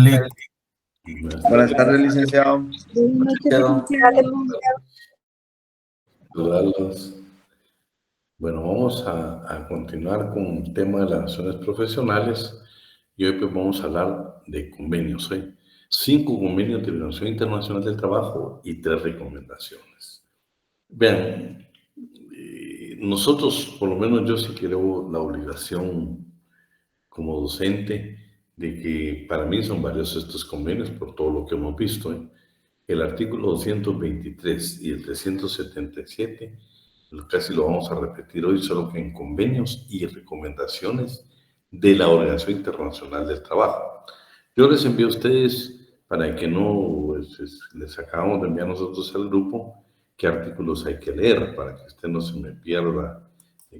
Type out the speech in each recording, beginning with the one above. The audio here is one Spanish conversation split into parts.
Lic. Buenas tardes, licenciado. Buenas noches, licenciado. Saludarlos. Bueno, vamos a continuar con el tema de las relaciones profesionales y hoy pues vamos a hablar de convenios. 5 convenios de Organización Internacional del Trabajo y 3 recomendaciones. Vean, nosotros, por lo menos yo sí creo la obligación como docente de que para mí son valiosos estos convenios por todo lo que hemos visto. El artículo 223 y el 377, casi lo vamos a repetir hoy, solo que en convenios y recomendaciones de la Organización Internacional del Trabajo. Yo les envío a ustedes, para que no les acabamos de enviar nosotros al grupo, qué artículos hay que leer, para que usted no se me pierda,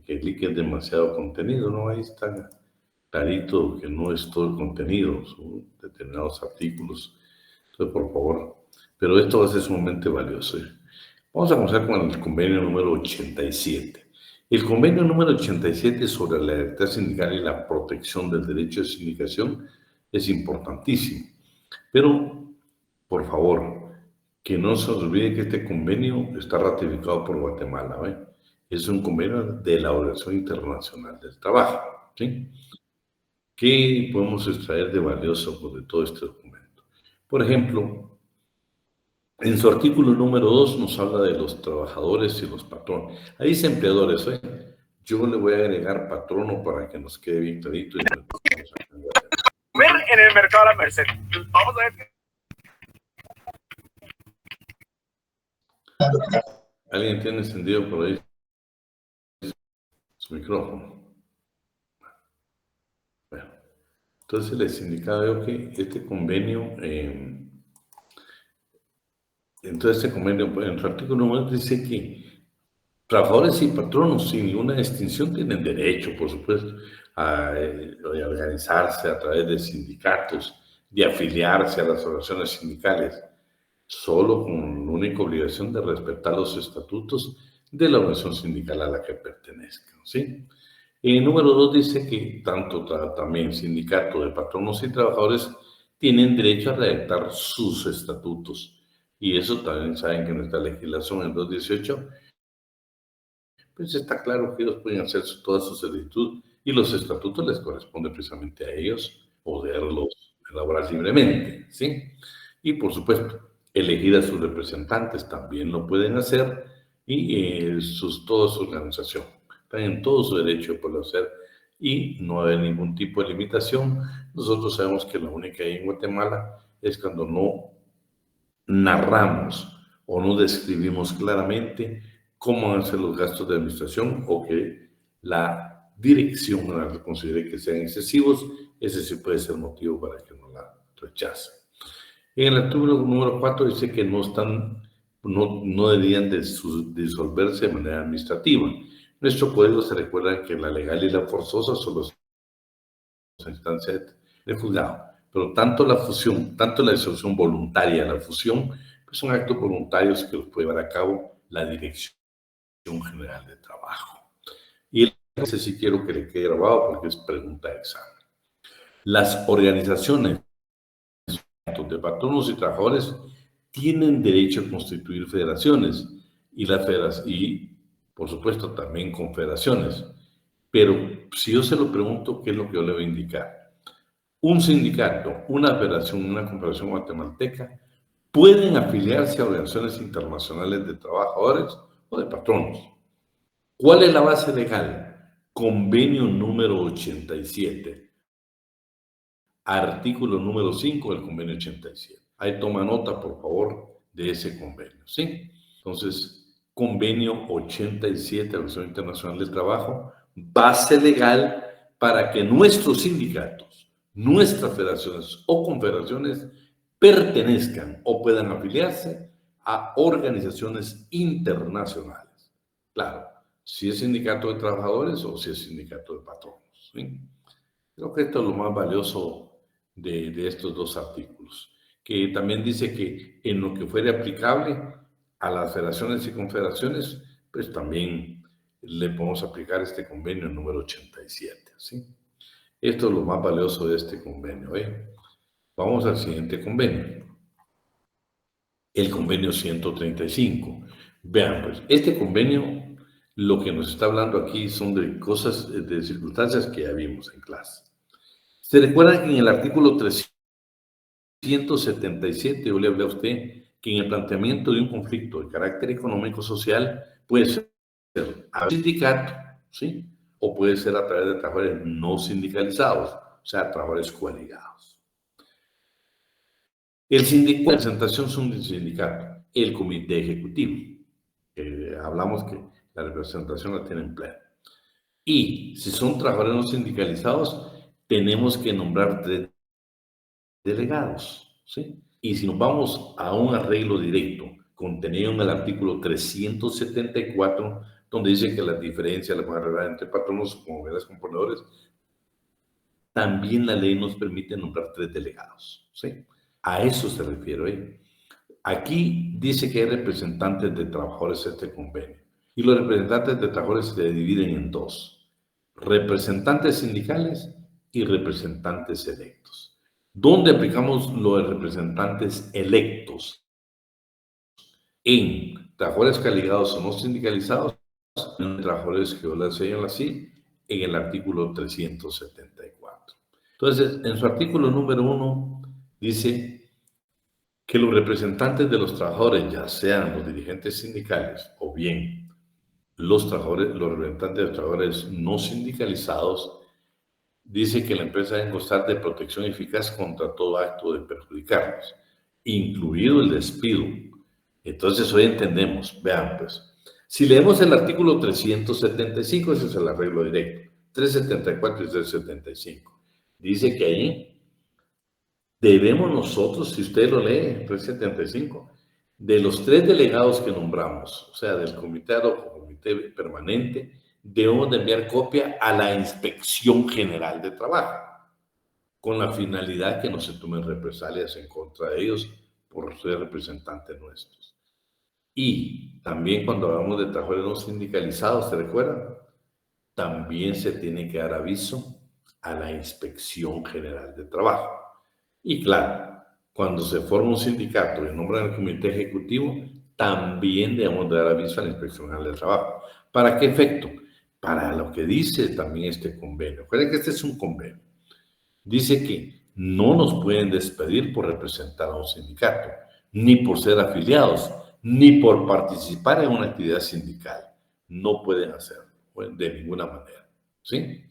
que clique demasiado contenido, ¿no? Ahí está clarito que no es todo el contenido, son determinados artículos. Entonces, por favor, pero esto va a ser sumamente valioso. Vamos a comenzar con el convenio número 87. El convenio número 87 sobre la libertad sindical y la protección del derecho de sindicación es importantísimo. Pero, por favor, que no se olvide que este convenio está ratificado por Guatemala. Es un convenio de la Organización Internacional del Trabajo. ¿Sí? ¿Qué podemos extraer de valioso de todo este documento? Por ejemplo, en su artículo número 2 nos habla de los trabajadores y los patrones. Ahí dice empleadores. Yo le voy a agregar patrono para que nos quede bien clarito. Ver en el mercado de la Merced. Vamos a ver. ¿Alguien tiene encendido por ahí su micrófono? Bueno, entonces les indicaba yo que este convenio, entonces este convenio, en su artículo 1 dice que trabajadores y patronos sin ninguna distinción tienen derecho, por supuesto, a organizarse a través de sindicatos, de afiliarse a las organizaciones sindicales, solo con la única obligación de respetar los estatutos de la organización sindical a la que pertenezcan, ¿sí? El número 2 dice que tanto también sindicato de patronos y trabajadores tienen derecho a redactar sus estatutos. Y eso también saben que en nuestra legislación en 218, pues está claro que ellos pueden hacer toda su solicitud y los estatutos les corresponde precisamente a ellos poderlos elaborar libremente, ¿sí? Y por supuesto, elegir a sus representantes también lo pueden hacer y toda su organización. Están en todo su derecho de poderlo hacer y no hay ningún tipo de limitación. Nosotros sabemos que la única ahí en Guatemala es cuando no narramos o no describimos claramente cómo van a ser los gastos de administración o que la dirección considere que sean excesivos. Ese sí puede ser motivo para que no la rechace. En el artículo número 4 dice que no deberían disolverse de manera administrativa. Nuestro código se recuerda que la legal y la forzosa son las instancias de juzgado, pero tanto la disolución voluntaria, la fusión, pues son actos voluntarios que los puede llevar a cabo la Dirección General de Trabajo. Y ese sí quiero que le quede grabado porque es pregunta de examen. Las organizaciones de patronos y trabajadores tienen derecho a constituir federaciones y por supuesto también confederaciones. Pero si yo se lo pregunto, ¿qué es lo que yo le voy a indicar? Un sindicato, una federación, una confederación guatemalteca pueden afiliarse a organizaciones internacionales de trabajadores o de patronos. ¿Cuál es la base legal? Convenio número 87. Artículo número 5 del convenio 87. Ahí toma nota, por favor, de ese convenio, ¿sí? Entonces, convenio 87 de la Organización Internacional del Trabajo, base legal para que nuestros sindicatos, nuestras federaciones o confederaciones pertenezcan o puedan afiliarse a organizaciones internacionales. Claro, si es sindicato de trabajadores o si es sindicato de patronos, ¿sí? Creo que esto es lo más valioso de estos 2 artículos, que también dice que en lo que fuere aplicable a las federaciones y confederaciones, pues también le podemos aplicar este convenio número 87, ¿sí? Esto es lo más valioso de este convenio, Vamos al siguiente convenio. El convenio 135. Vean, pues, este convenio, lo que nos está hablando aquí son de cosas, de circunstancias que ya vimos en clase. ¿Se recuerdan que en el artículo 377, yo le hablé a usted que en el planteamiento de un conflicto de carácter económico-social puede ser a sindicato, ¿sí? O puede ser a través de trabajadores no sindicalizados, o sea, trabajadores coaligados. El sindicato, la representación son del sindicato, el comité ejecutivo. Hablamos que la representación la tienen plena. Y si son trabajadores no sindicalizados, tenemos que nombrar 3 delegados, ¿sí? Y si nos vamos a un arreglo directo contenido en el artículo 374, donde dice que las diferencias las van a arreglar entre patronos como componedores, también la ley nos permite nombrar 3 delegados, ¿sí? A eso se refiere hoy. Aquí dice que hay representantes de trabajadores en este convenio. Y los representantes de trabajadores se dividen en 2. Representantes sindicales y representantes electos. ¿Dónde aplicamos los representantes electos? En trabajadores coaligados o no sindicalizados, en trabajadores que yo les señalo así, en el artículo 374. Entonces, en su artículo número 1 dice que los representantes de los trabajadores, ya sean los dirigentes sindicales o bien los representantes de los trabajadores no sindicalizados, dice que la empresa debe gozar de protección eficaz contra todo acto de perjudicarlos, incluido el despido. Entonces hoy entendemos, vean pues, si leemos el artículo 375, ese es el arreglo directo, 374 y 375, dice que ahí debemos nosotros, si usted lo lee, 375, de los 3 delegados que nombramos, o sea, del comité ad hoc o comité permanente, debemos de enviar copia a la Inspección General de Trabajo, con la finalidad que no se tomen represalias en contra de ellos por ser representantes nuestros. Y también cuando hablamos de trabajadores no sindicalizados, ¿se recuerdan? También se tiene que dar aviso a la Inspección General de Trabajo. Y claro, cuando se forma un sindicato y nombran el comité ejecutivo, también debemos dar aviso a la Inspección General del Trabajo. ¿Para qué efecto? Para lo que dice también este convenio. Recuerden que este es un convenio. Dice que no nos pueden despedir por representar a un sindicato, ni por ser afiliados, ni por participar en una actividad sindical. No pueden hacerlo, de ninguna manera. ¿Sí?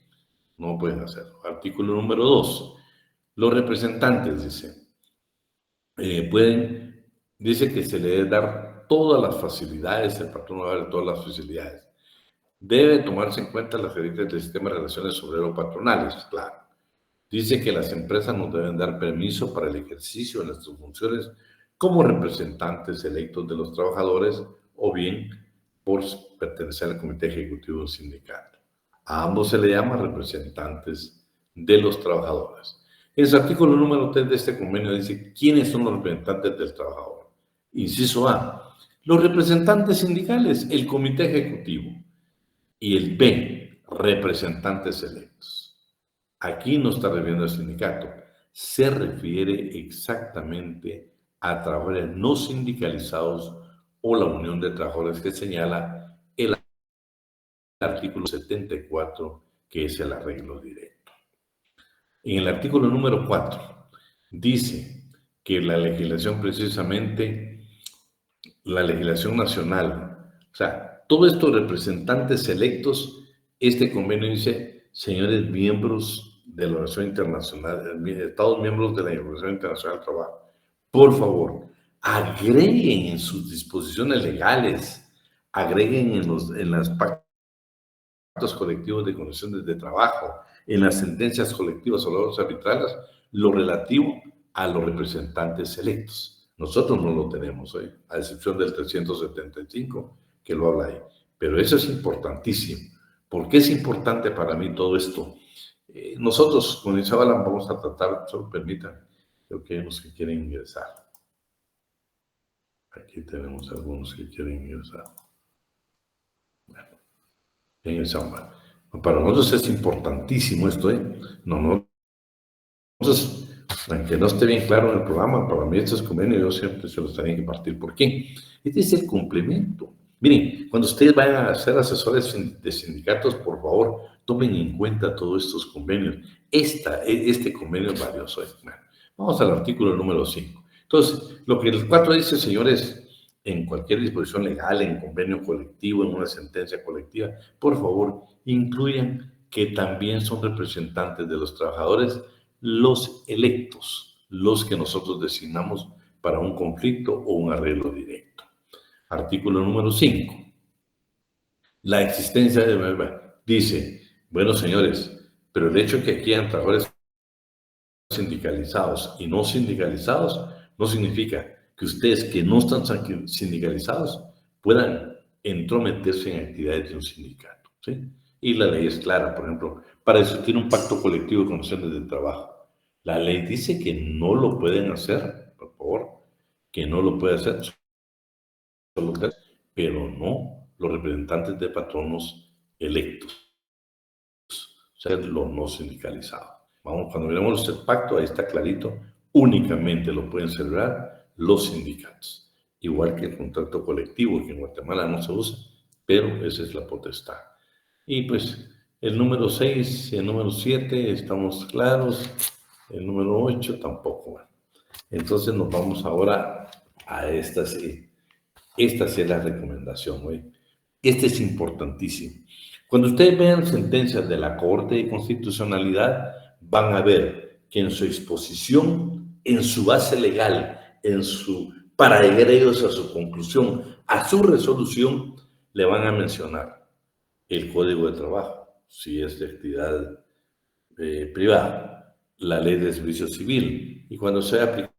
No pueden hacerlo. Artículo número 2. Los representantes, dice que se le debe dar todas las facilidades, el patrón va a dar todas las facilidades. Debe tomarse en cuenta las reglas del sistema de relaciones obrero-patronales, claro. Dice que las empresas nos deben dar permiso para el ejercicio de nuestras funciones como representantes electos de los trabajadores o bien por pertenecer al comité ejecutivo de un sindicato. A ambos se le llama representantes de los trabajadores. En su artículo número 3 de este convenio dice quiénes son los representantes del trabajador. Inciso A, los representantes sindicales, el comité ejecutivo. Y el B, representantes electos. Aquí no está refiriendo al sindicato, se refiere exactamente a trabajadores no sindicalizados o la unión de trabajadores que señala el artículo 74, que es el arreglo directo. En el artículo número 4 dice que la legislación precisamente, la legislación nacional, o sea, todos estos representantes electos, este convenio dice, señores miembros de la Organización Internacional, Estados miembros de la Organización Internacional del Trabajo, por favor, agreguen en sus disposiciones legales, agreguen en las pactos colectivos de condiciones de trabajo, en las sentencias colectivas o las arbitrales, lo relativo a los representantes electos. Nosotros no lo tenemos hoy, a excepción del 375, que lo habla ahí. Pero eso es importantísimo. ¿Por qué es importante para mí todo esto? Nosotros, con Isabel, vamos a tratar, solo permitan, creo que hay unos que quieren ingresar. Aquí tenemos algunos que quieren ingresar. Bueno, ingresamos. Para nosotros es importantísimo esto, ¿eh? Nosotros Aunque no esté bien claro en el programa, para mí estos convenios yo siempre se los tenía que partir. ¿Por qué? Este es el complemento. Miren, cuando ustedes vayan a ser asesores de sindicatos, por favor, tomen en cuenta todos estos convenios. Este convenio es valioso. Bueno, vamos al artículo número 5. Entonces, lo que el 4 dice, señores, en cualquier disposición legal, en convenio colectivo, en una sentencia colectiva, por favor, incluyan que también son representantes de los trabajadores los electos, los que nosotros designamos para un conflicto o un arreglo directo. Artículo número 5. La existencia de... Dice, bueno, señores, pero el hecho de que aquí hayan trabajadores sindicalizados y no sindicalizados no significa que ustedes que no están sindicalizados puedan entrometerse en actividades de un sindicato, ¿sí? Y la ley es clara, por ejemplo, para discutir un pacto colectivo de condiciones de trabajo. La ley dice que no lo pueden hacer, por favor, que no lo puede hacer, pero no los representantes de patronos electos, o sea, los no sindicalizados. Vamos, cuando miremos el pacto, ahí está clarito, únicamente lo pueden celebrar los sindicatos, igual que el contrato colectivo, que en Guatemala no se usa, pero esa es la potestad. Y pues el número 6 y el número 7 estamos claros, el número 8 tampoco. Bueno, entonces nos vamos ahora a esta sí. Esta sí es la recomendación, güey. Este es importantísimo. Cuando ustedes vean sentencias de la Corte de Constitucionalidad, van a ver que en su exposición, en su base legal, para llegar ellos a su conclusión, a su resolución, le van a mencionar el Código de Trabajo, si es de actividad privada, la Ley de Servicio Civil, y cuando sea aplicable,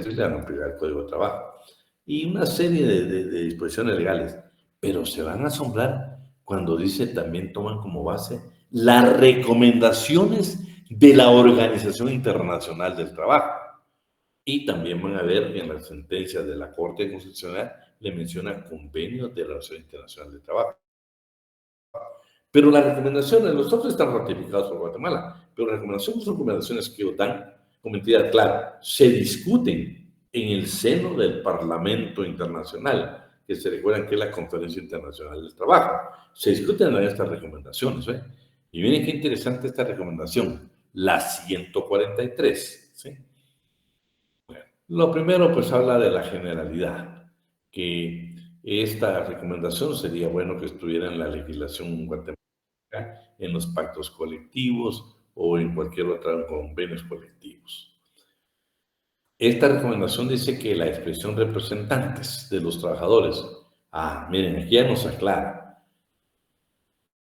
le van a aplicar el Código de Trabajo, y una serie de disposiciones legales, pero se van a asombrar cuando dice, también toman como base las recomendaciones de la Organización Internacional del Trabajo. Y también van a ver que en la sentencia de la Corte Constitucional le menciona convenios de la Organización Internacional del Trabajo. Pero las recomendaciones, los otros están ratificados por Guatemala, pero las recomendaciones son recomendaciones que dan, como entidad clara, se discuten en el seno del Parlamento Internacional, que se recuerdan que es la Conferencia Internacional del Trabajo. Se discuten en estas recomendaciones, ¿eh? Y miren qué interesante esta recomendación, la 143, ¿sí? Bueno, lo primero, pues, habla de la generalidad, que esta recomendación sería bueno que estuviera en la legislación guatemalteca, en los pactos colectivos o en cualquier otro convenios colectivos. Esta recomendación dice que la expresión representantes de los trabajadores, miren, aquí ya nos aclara,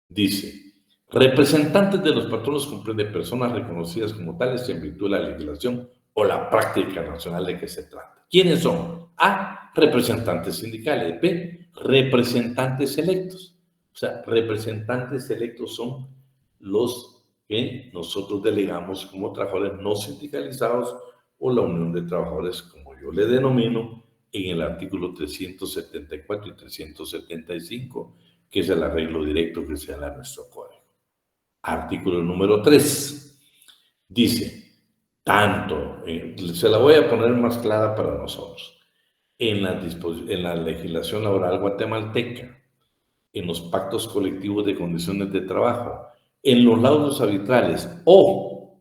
dice, representantes de los patronos comprende personas reconocidas como tales en virtud de la legislación o la práctica nacional de que se trata. ¿Quiénes son? A, representantes sindicales. B, representantes electos. O sea, representantes electos son los que nosotros delegamos como trabajadores no sindicalizados o la Unión de Trabajadores, como yo le denomino, en el artículo 374 y 375, que es el arreglo directo que señala nuestro código. Artículo número 3. Dice, tanto, se la voy a poner más clara para nosotros, en la legislación laboral guatemalteca, en los pactos colectivos de condiciones de trabajo, en los laudos arbitrales o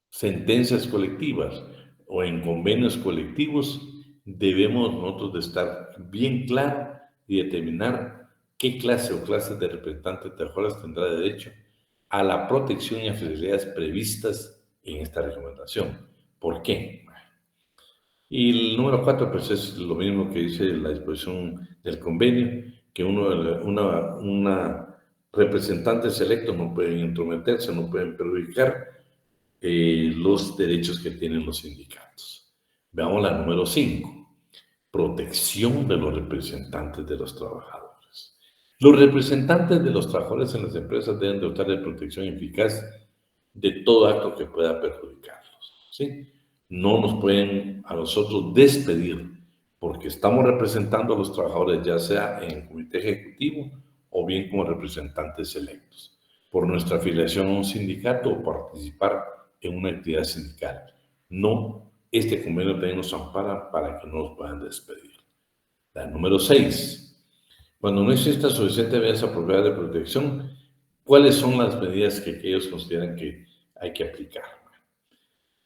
sentencias colectivas o en convenios colectivos, debemos nosotros de estar bien claros y determinar qué clase o clases de representantes de trabajadores tendrá derecho a la protección y a facilidades previstas en esta recomendación. ¿Por qué? Y el número 4, pues es lo mismo que dice la disposición del convenio, que representantes electos no pueden entrometerse, no pueden perjudicar los derechos que tienen los sindicatos. Veamos la número 5, protección de los representantes de los trabajadores. Los representantes de los trabajadores en las empresas deben dotar de protección eficaz de todo acto que pueda perjudicarlos, ¿sí? No nos pueden a nosotros despedir porque estamos representando a los trabajadores, ya sea en el comité ejecutivo o bien como representantes electos, por nuestra afiliación a un sindicato o participar en una actividad sindical. No, este convenio también nos ampara para que no nos puedan despedir. La número 6. Cuando no exista suficiente medidas apropiadas de protección, ¿cuáles son las medidas que ellos consideran que hay que aplicar?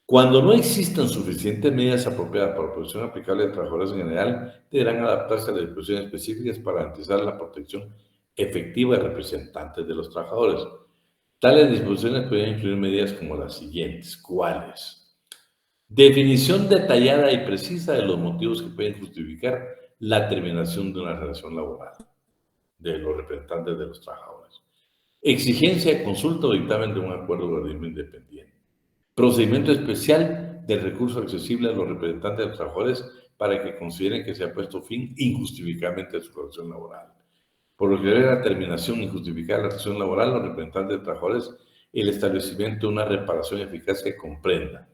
Cuando no existan suficientes medidas apropiadas para protección aplicable a trabajadores en general, deberán adaptarse a las disposiciones específicas para garantizar la protección efectiva de representantes de los trabajadores. Tales disposiciones pueden incluir medidas como las siguientes. ¿Cuáles? Definición detallada y precisa de los motivos que pueden justificar la terminación de una relación laboral de los representantes de los trabajadores. Exigencia de consulta o dictamen de un acuerdo de organismo independiente. Procedimiento especial del recurso accesible a los representantes de los trabajadores para que consideren que se ha puesto fin injustificadamente a su relación laboral. Por lo que debe la terminación injustificada de la relación laboral, los representantes de trabajadores, el establecimiento de una reparación eficaz que comprenda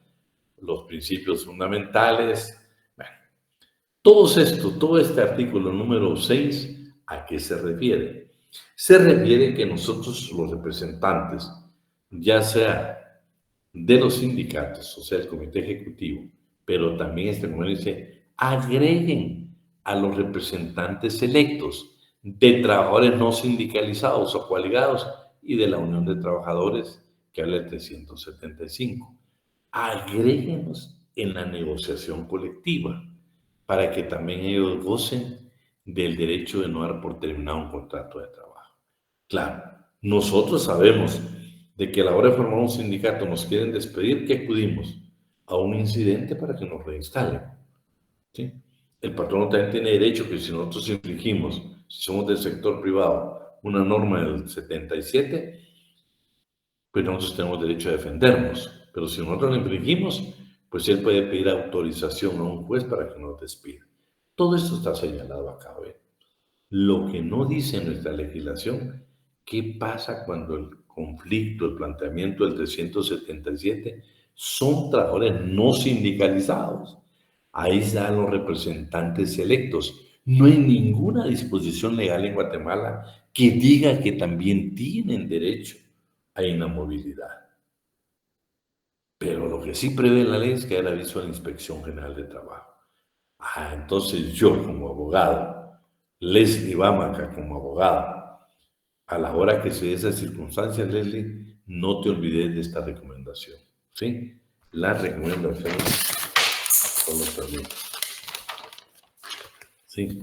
los principios fundamentales. Bueno, todo este artículo número 6, ¿a qué se refiere? Se refiere que nosotros, los representantes, ya sea de los sindicatos, o sea, el comité ejecutivo, pero también este convenio dice, agreguen a los representantes electos de trabajadores no sindicalizados o coaligados y de la Unión de Trabajadores, que habla del 375. Agréguenos en la negociación colectiva para que también ellos gocen del derecho de no dar por terminado un contrato de trabajo. Claro, nosotros sabemos de que a la hora de formar un sindicato nos quieren despedir, ¿qué acudimos? A un incidente para que nos reinstalen. ¿Sí? El patrono también tiene derecho que si nosotros infringimos, si somos del sector privado, una norma del 77, pues nosotros tenemos derecho a defendernos. Pero si nosotros lo infringimos, pues él puede pedir autorización a un juez para que nos despida. Todo esto está señalado acá, ¿ve? Lo que no dice nuestra legislación, ¿qué pasa cuando el conflicto, el planteamiento del 377 son trabajadores no sindicalizados? Ahí están los representantes electos. No hay ninguna disposición legal en Guatemala que diga que también tienen derecho a inamovilidad. Pero lo que sí prevé la ley es que haya aviso a la Inspección General de Trabajo. Entonces yo como abogado, Leslie Bamaca como abogado, a la hora que se dé esas circunstancias, Leslie, no te olvides de esta recomendación, ¿sí? La recomendación con los permisos, ¿sí?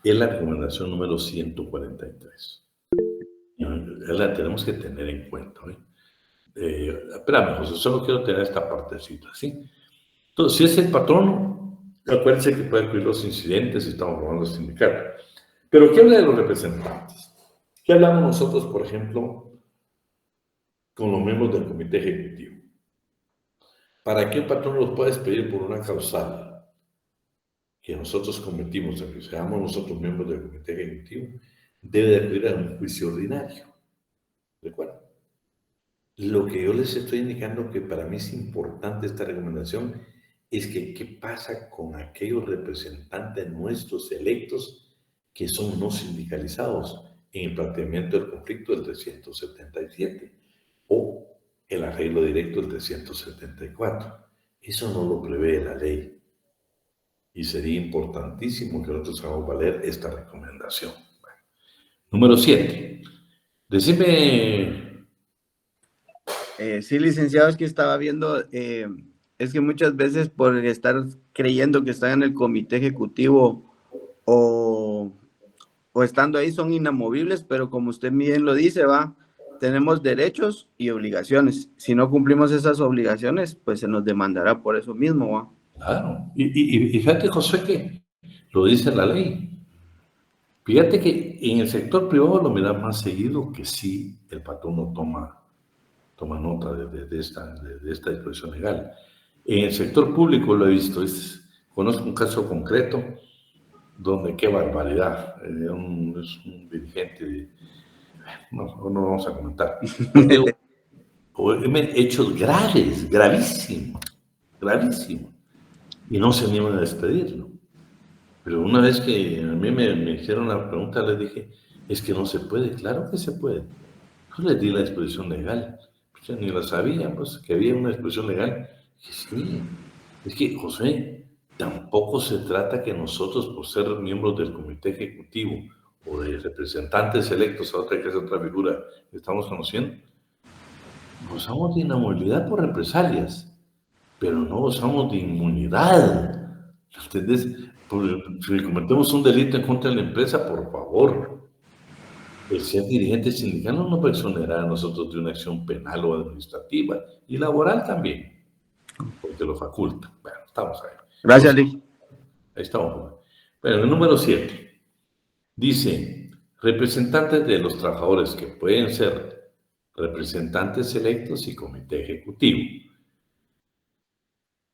Es la recomendación número 143. La tenemos que tener en cuenta, ¿eh? Espérame, José, solo quiero tener esta partecita, ¿sí? Entonces, si es el patrono, acuérdense que puede incluir los incidentes si estamos formando el sindicato. Pero, ¿qué habla de los representantes? ¿Qué hablamos nosotros, por ejemplo, con los miembros del comité ejecutivo? Para que el patrón los pueda despedir por una causal que nosotros cometimos, que seamos nosotros miembros del comité ejecutivo, debe de acudir a un juicio ordinario. ¿De acuerdo? Lo que yo les estoy indicando que para mí es importante esta recomendación es que qué pasa con aquellos representantes nuestros electos que son no sindicalizados en el planteamiento del conflicto del 377 o el arreglo directo del 374. Eso no lo prevé la ley y sería importantísimo que nosotros hagamos valer esta recomendación. Bueno. Número 7. Decime... Sí, licenciado, es que estaba viendo, es que muchas veces por estar creyendo que están en el comité ejecutivo o estando ahí son inamovibles, pero como usted bien lo dice, tenemos derechos y obligaciones. Si no cumplimos esas obligaciones, pues se nos demandará por eso mismo, ¿va? Claro, y fíjate, José, que lo dice la ley. Fíjate que en el sector privado lo miras más seguido que sí el patrón no toma nota de esta disposición legal. En el sector público lo he visto, conozco un caso concreto donde qué barbaridad, es un dirigente, no vamos a comentar, hechos graves, gravísimos, y no se animan a despedirlo. Pero una vez que a mí me hicieron la pregunta, les dije, es que no se puede. Claro que se puede. Yo les di la disposición legal. sea, ni la sabía, pues, que había una expresión legal. Que sí, es que, José, tampoco se trata que nosotros, por ser miembros del comité ejecutivo o de representantes electos a otra que es otra figura que estamos conociendo, gozamos de inamovilidad por represalias, pero no gozamos de inmunidad. ¿Entendés? Si cometemos un delito en contra de la empresa, por favor, el ser dirigente sindical no nos exonerará a nosotros de una acción penal o administrativa y laboral también, porque lo faculta. Bueno, estamos ahí. Gracias, Lee. Ahí estamos. Bueno, el número 7 dice, representantes de los trabajadores que pueden ser representantes electos y comité ejecutivo.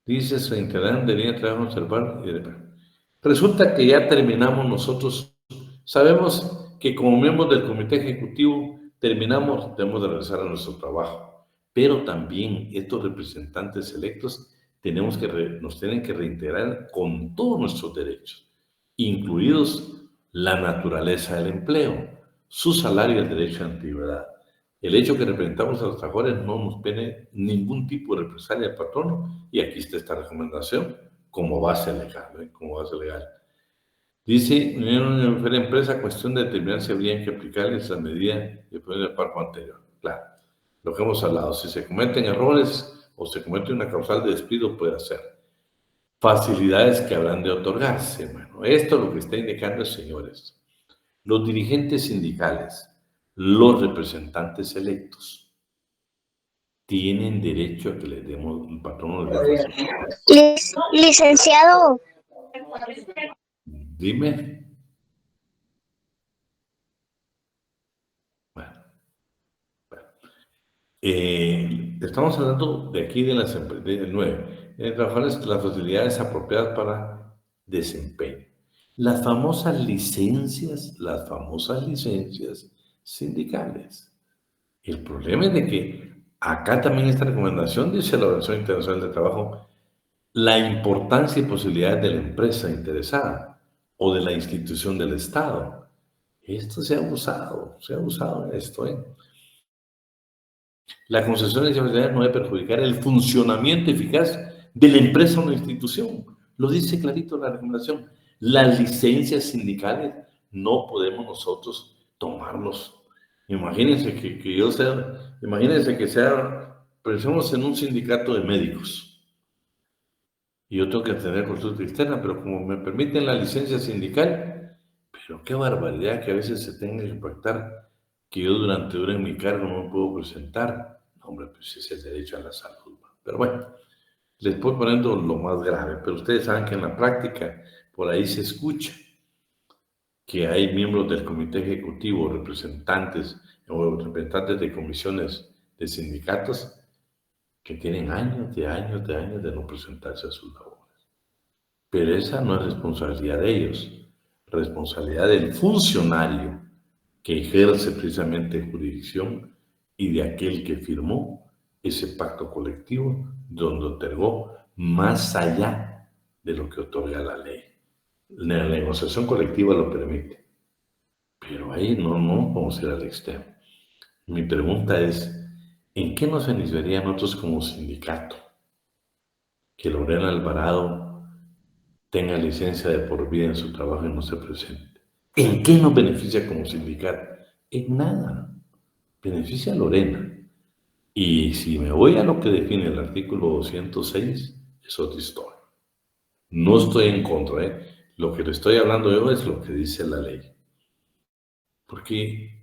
Dice, se integrarán de línea de trabajo observar. Resulta que ya terminamos nosotros. Sabemos que como miembros del comité ejecutivo terminamos, debemos de regresar a nuestro trabajo. Pero también estos representantes electos nos tienen que reintegrar con todos nuestros derechos, incluidos la naturaleza del empleo, su salario y el derecho a antigüedad. El hecho que representamos a los trabajadores no nos pone ningún tipo de represalia al patrono, y aquí está esta recomendación como base legal, como base legal. Dice, en una empresa, cuestión de determinar si habría que aplicarles la medida del párrafo anterior. Claro, lo que hemos hablado, si se cometen errores o se comete una causal de despido, puede hacer. Facilidades que habrán de otorgarse. Bueno, esto lo que está indicando, señores, los dirigentes sindicales, los representantes electos, tienen derecho a que les demos un patrono de Licenciado. Dime. Bueno. Estamos hablando de aquí de las del 9. Trabajadores, las facilidades apropiadas para desempeño. Las famosas licencias sindicales. El problema es de que acá también esta recomendación dice la Organización Internacional del Trabajo, la importancia y posibilidades de la empresa interesada o de la institución del Estado. Esto se ha abusado en esto, La concesión de licencias facilidades no debe perjudicar el funcionamiento eficaz de la empresa o la institución. Lo dice clarito la recomendación. Las licencias sindicales no podemos nosotros tomarlos. Imagínense pensemos en un sindicato de médicos. Y yo tengo que tener consulta externa, pero como me permiten la licencia sindical, pero qué barbaridad que a veces se tenga que pactar que yo durante mi cargo no me puedo presentar. No, hombre, pues ese es el derecho a la salud. Pero bueno, les voy poniendo lo más grave, pero ustedes saben que en la práctica por ahí se escucha que hay miembros del comité ejecutivo, representantes de comisiones de sindicatos que tienen años de no presentarse a sus labores. Pero esa no es responsabilidad de ellos, responsabilidad del funcionario que ejerce precisamente jurisdicción y de aquel que firmó ese pacto colectivo donde otorgó más allá de lo que otorga la ley. La negociación colectiva lo permite, pero ahí no vamos a ir al extremo. Mi pregunta es, ¿en qué nos beneficiaría a nosotros como sindicato que Lorena Alvarado tenga licencia de por vida en su trabajo y no se presente? ¿En qué nos beneficia como sindicato? En nada. Beneficia a Lorena. Y si me voy a lo que define el artículo 206, es otra historia. No estoy en contra, Lo que le estoy hablando yo es lo que dice la ley. Porque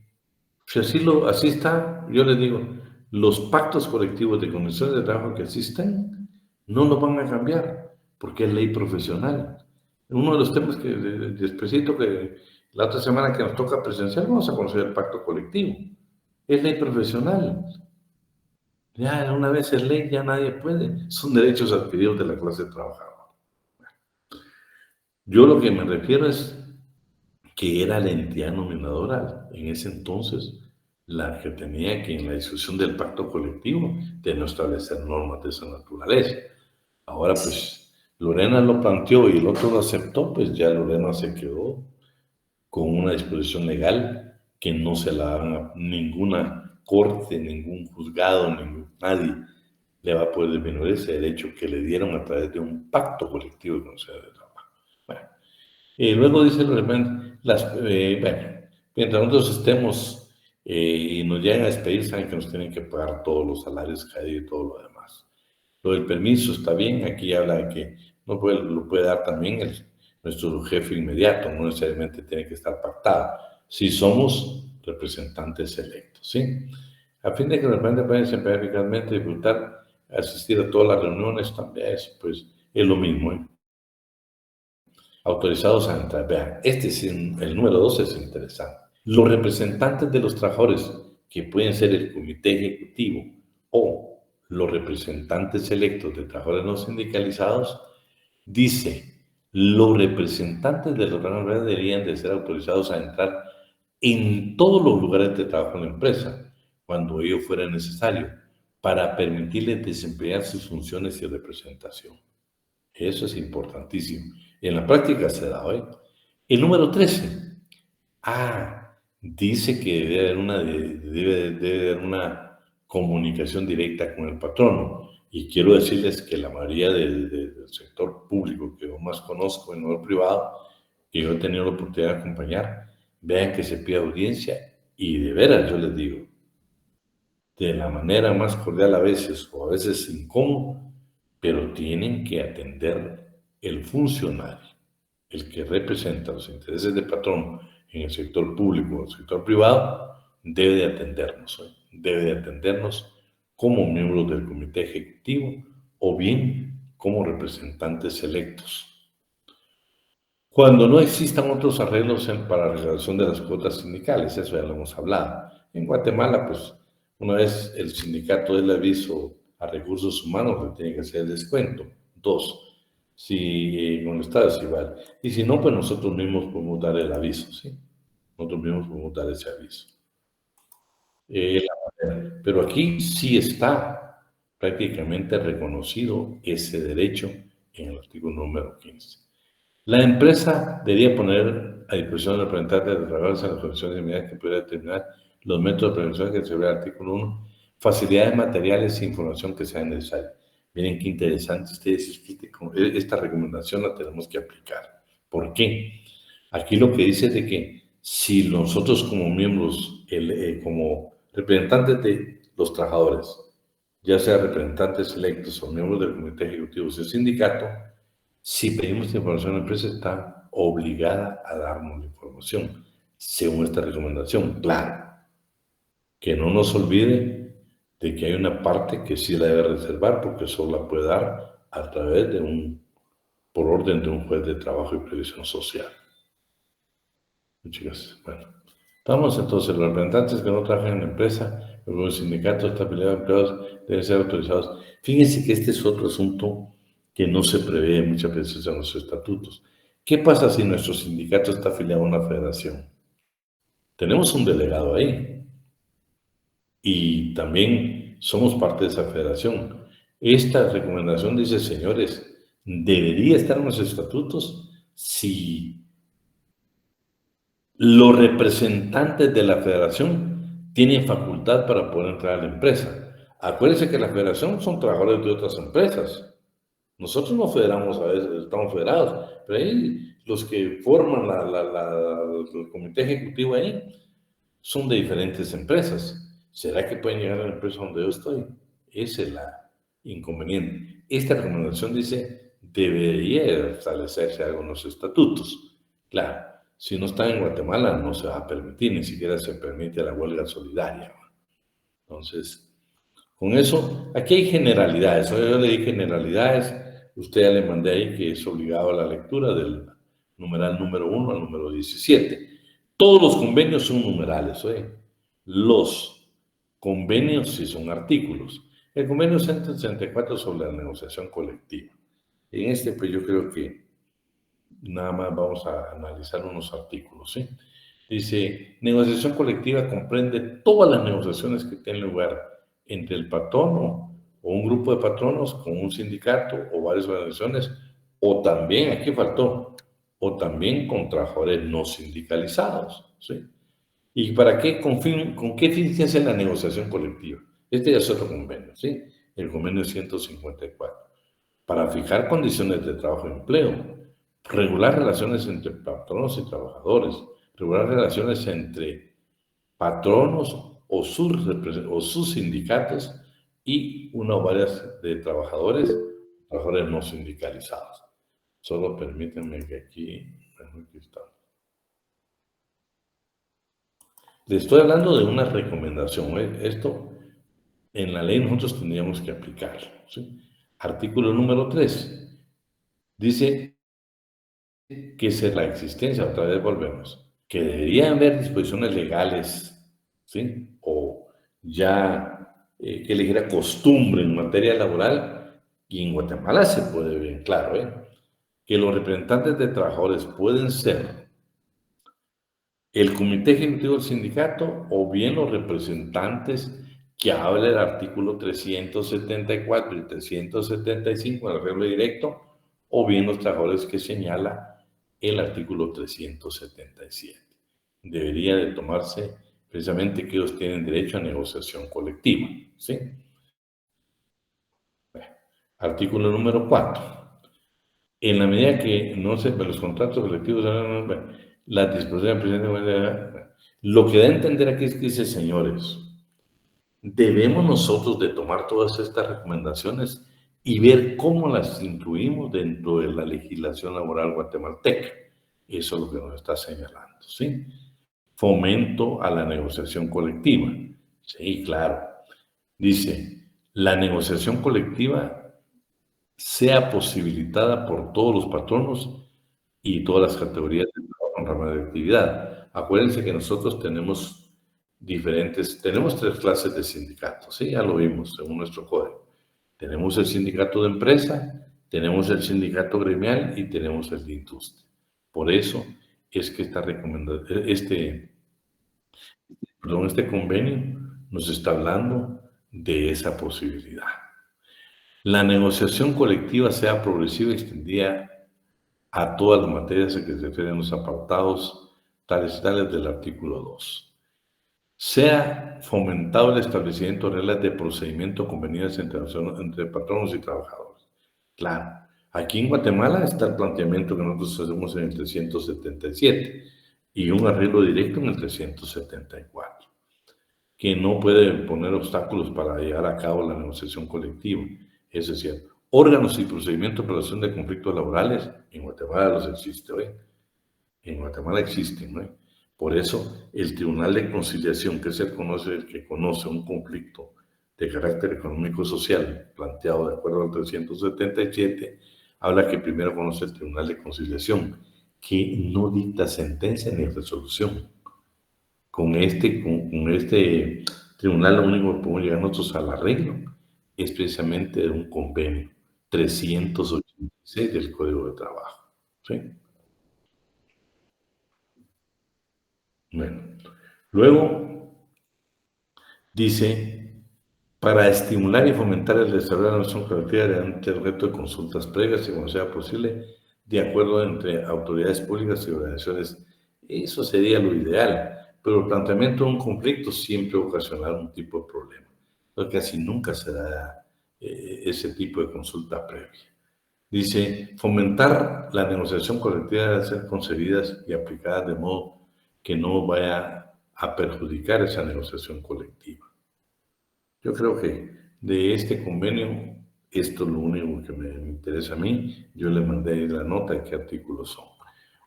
si así está, yo les digo, los pactos colectivos de condiciones de trabajo que existen no los van a cambiar, porque es ley profesional. Uno de los temas que despacito que la otra semana que nos toca presenciar, vamos a conocer el pacto colectivo. Es ley profesional. Ya una vez es ley, ya nadie puede. Son derechos adquiridos de la clase trabajadora. Yo lo que me refiero es que era la entidad nominadora en ese entonces la que tenía que en la discusión del pacto colectivo de no establecer normas de esa naturaleza. Ahora pues Lorena lo planteó y el otro lo aceptó, pues ya Lorena se quedó con una disposición legal que no se la dan a ninguna corte, ningún juzgado, nadie le va a poder disminuir ese derecho que le dieron a través de un pacto colectivo de condiciones de trabajo. Bueno, luego dice bueno, mientras nosotros estemos y nos lleguen a despedir, saben que nos tienen que pagar todos los salarios caídos y todo lo demás. Lo del permiso está bien, aquí habla de que lo puede dar también nuestro jefe inmediato, no necesariamente tiene que estar pactado, si somos representantes electos, ¿sí? A fin de que de repente pueden desempeñar eficazmente, disfrutar, asistir a todas las reuniones, también pues es lo mismo, ¿eh? Autorizados a entrar. Vean, el número 2 es interesante. Los representantes de los trabajadores, que pueden ser el comité ejecutivo o los representantes electos de trabajadores no sindicalizados, dice, los representantes de los trabajadores deberían de ser autorizados a entrar en todos los lugares de trabajo en la empresa, cuando ello fuera necesario, para permitirles desempeñar sus funciones y representación. Eso es importantísimo. Y en la práctica se da hoy. El número 13. Dice que debe haber una comunicación directa con el patrono. Y quiero decirles que la mayoría del sector público que yo más conozco, en el privado, que yo he tenido la oportunidad de acompañar, vean que se pide audiencia y de veras yo les digo, de la manera más cordial a veces o a veces incómodo, pero tienen que atender el funcionario, el que representa los intereses del patrón en el sector público o en el sector privado, debe de atendernos como miembros del comité ejecutivo o bien como representantes electos. Cuando no existan otros arreglos para la realización de las cuotas sindicales, eso ya lo hemos hablado. En Guatemala, pues, una vez el sindicato dé el aviso a recursos humanos, le tiene que hacer el descuento. 2, si con el Estado es igual. Y si no, pues nosotros mismos podemos dar el aviso, ¿sí? Nosotros mismos podemos dar ese aviso. Pero aquí sí está prácticamente reconocido ese derecho en el artículo número 15. La empresa debería poner a disposición del representante de trabajadores en las condiciones de medida que pudiera determinar los métodos de prevención que se ve en el artículo 1, facilidades materiales e información que sean necesarias. Miren qué interesante, ustedes, esta recomendación la tenemos que aplicar. ¿Por qué? Aquí lo que dice es de que si nosotros como miembros, como representantes de los trabajadores, ya sea representantes electos o miembros del comité ejecutivo del sindicato, si pedimos información, la empresa está obligada a darnos la información, según esta recomendación. Claro, que no nos olvide de que hay una parte que sí la debe reservar, porque solo la puede dar a través por orden de un juez de trabajo y previsión social. Muchas gracias. Bueno, vamos entonces, los representantes que no trabajan en la empresa, los sindicatos de afiliados de empleados deben ser autorizados. Fíjense que este es otro asunto que no se prevé muchas veces en los estatutos. ¿Qué pasa si nuestro sindicato está afiliado a una federación? Tenemos un delegado ahí y también somos parte de esa federación. Esta recomendación dice, señores, debería estar en los estatutos si los representantes de la federación tienen facultad para poder entrar a la empresa. Acuérdense que la federación son trabajadores de otras empresas. Nosotros no federamos, a veces estamos federados, pero ahí los que forman el comité ejecutivo ahí son de diferentes empresas. ¿Será que pueden llegar a la empresa donde yo estoy? Esa es la inconveniente. Esta recomendación dice, debería establecerse algo en los estatutos. Claro, si no está en Guatemala no se va a permitir, ni siquiera se permite la huelga solidaria. Entonces, con eso, aquí hay generalidades. Yo le di generalidades. Usted ya le mandé ahí que es obligado a la lectura del numeral número 1 al número 17. Todos los convenios son numerales. Los convenios sí son artículos. El convenio 164 sobre la negociación colectiva. En este, pues yo creo que nada más vamos a analizar unos artículos. ¿Sí? Dice, negociación colectiva comprende todas las negociaciones que tienen lugar entre el patrono o un grupo de patronos con un sindicato o varias organizaciones, o también, aquí faltó, o también con trabajadores no sindicalizados, ¿sí? ¿Y para qué, con qué fin se hace la negociación colectiva? Este ya es otro convenio, ¿sí? El convenio 154. Para fijar condiciones de trabajo y empleo, regular relaciones entre patronos y trabajadores, regular relaciones entre patronos o sus sindicatos y una o varias de trabajadores no sindicalizados. Solo permítanme que aquí está. Le estoy hablando de una recomendación. Esto en la ley nosotros tendríamos que aplicarlo, ¿sí? Artículo número 3. Dice que es la existencia, otra vez volvemos, que deberían haber disposiciones legales, ¿sí? O ya que le dijera costumbre en materia laboral, y en Guatemala se puede ver bien claro, que los representantes de trabajadores pueden ser el comité ejecutivo del sindicato o bien los representantes que habla el artículo 374 y 375 del arreglo directo, o bien los trabajadores que señala el artículo 377. Debería de tomarse precisamente que ellos tienen derecho a negociación colectiva, ¿sí? Artículo número 4. En la medida que no se los contratos colectivos, las disposiciones del presidente, lo que da a entender aquí es que dice, señores, debemos nosotros de tomar todas estas recomendaciones y ver cómo las incluimos dentro de la legislación laboral guatemalteca. Eso es lo que nos está señalando, ¿sí? Fomento a la negociación colectiva. Sí, claro. Dice, la negociación colectiva sea posibilitada por todos los patronos y todas las categorías de trabajo en rama de actividad. Acuérdense que nosotros tenemos tenemos 3 clases de sindicatos, ¿sí? Ya lo vimos según nuestro código. Tenemos el sindicato de empresa, tenemos el sindicato gremial y tenemos el de industria. Por eso es que este convenio nos está hablando de esa posibilidad. La negociación colectiva sea progresiva y extendida a todas las materias a que se refieren los apartados tales y tales del artículo 2. Sea fomentado el establecimiento de reglas de procedimiento convenidas entre patronos y trabajadores. Claro, aquí en Guatemala está el planteamiento que nosotros hacemos en el 377 y un arreglo directo en el 374, que no puede poner obstáculos para llevar a cabo la negociación colectiva. Eso es cierto. Órganos y procedimientos de resolución de conflictos laborales, en Guatemala los existe hoy. En Guatemala existen, ¿no? Por eso, el Tribunal de Conciliación, que es el que conoce un conflicto de carácter económico-social planteado de acuerdo al 377, habla que primero conoce el Tribunal de Conciliación, que no dicta sentencia ni resolución. Con este tribunal, lo único que podemos llegar nosotros al arreglo es precisamente de un convenio 386 del Código de Trabajo, ¿sí? Bueno, luego dice, para estimular y fomentar el desarrollo de la negociación colectiva mediante el reto de consultas previas y cuando sea posible, de acuerdo entre autoridades públicas y organizaciones. Eso sería lo ideal, pero el planteamiento de un conflicto siempre ocasionará un tipo de problema. Pero casi nunca se da ese tipo de consulta previa. Dice, fomentar la negociación colectiva debe ser concebidas y aplicadas de modo que no vaya a perjudicar esa negociación colectiva. Yo creo que de este convenio, esto es lo único que me interesa a mí. Yo le mandé ahí la nota de qué artículos son,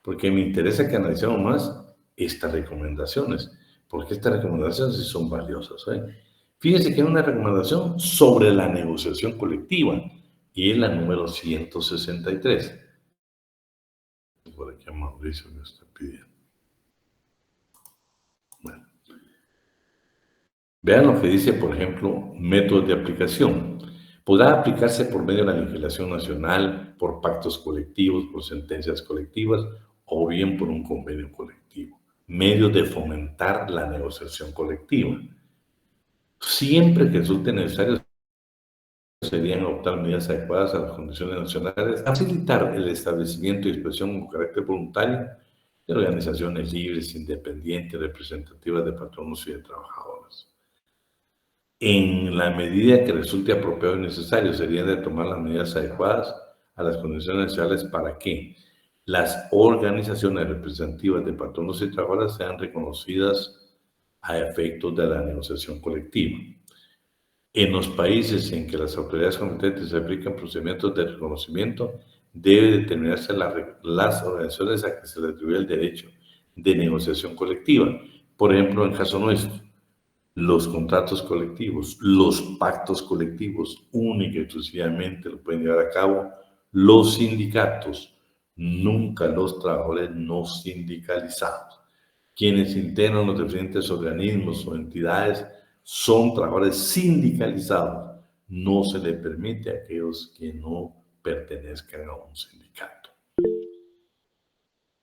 porque me interesa que analicemos más estas recomendaciones, porque estas recomendaciones sí son valiosas, ¿eh? Fíjense que hay una recomendación sobre la negociación colectiva, y es la número 163. Por aquí a Mauricio me está pidiendo. Bueno. Vean lo que dice, por ejemplo, métodos de aplicación. Podrá aplicarse por medio de la legislación nacional, por pactos colectivos, por sentencias colectivas o bien por un convenio colectivo. Medios de fomentar la negociación colectiva. Siempre que resulte necesario, serían adoptar medidas adecuadas a las condiciones nacionales, facilitar el establecimiento y expresión con carácter voluntario de organizaciones libres, independientes, representativas de patronos y de trabajadores. En la medida que resulte apropiado y necesario, sería de tomar las medidas adecuadas a las condiciones sociales para que las organizaciones representativas de patronos y trabajadores sean reconocidas a efectos de la negociación colectiva. En los países en que las autoridades competentes aplican procedimientos de reconocimiento, debe determinarse las organizaciones a que se les atribuye el derecho de negociación colectiva. Por ejemplo, en caso nuestro, los contratos colectivos, los pactos colectivos, única y exclusivamente lo pueden llevar a cabo los sindicatos, nunca los trabajadores no sindicalizados. Quienes integran los diferentes organismos o entidades son trabajadores sindicalizados. No se le permite a aquellos que no pertenezcan a un sindicato.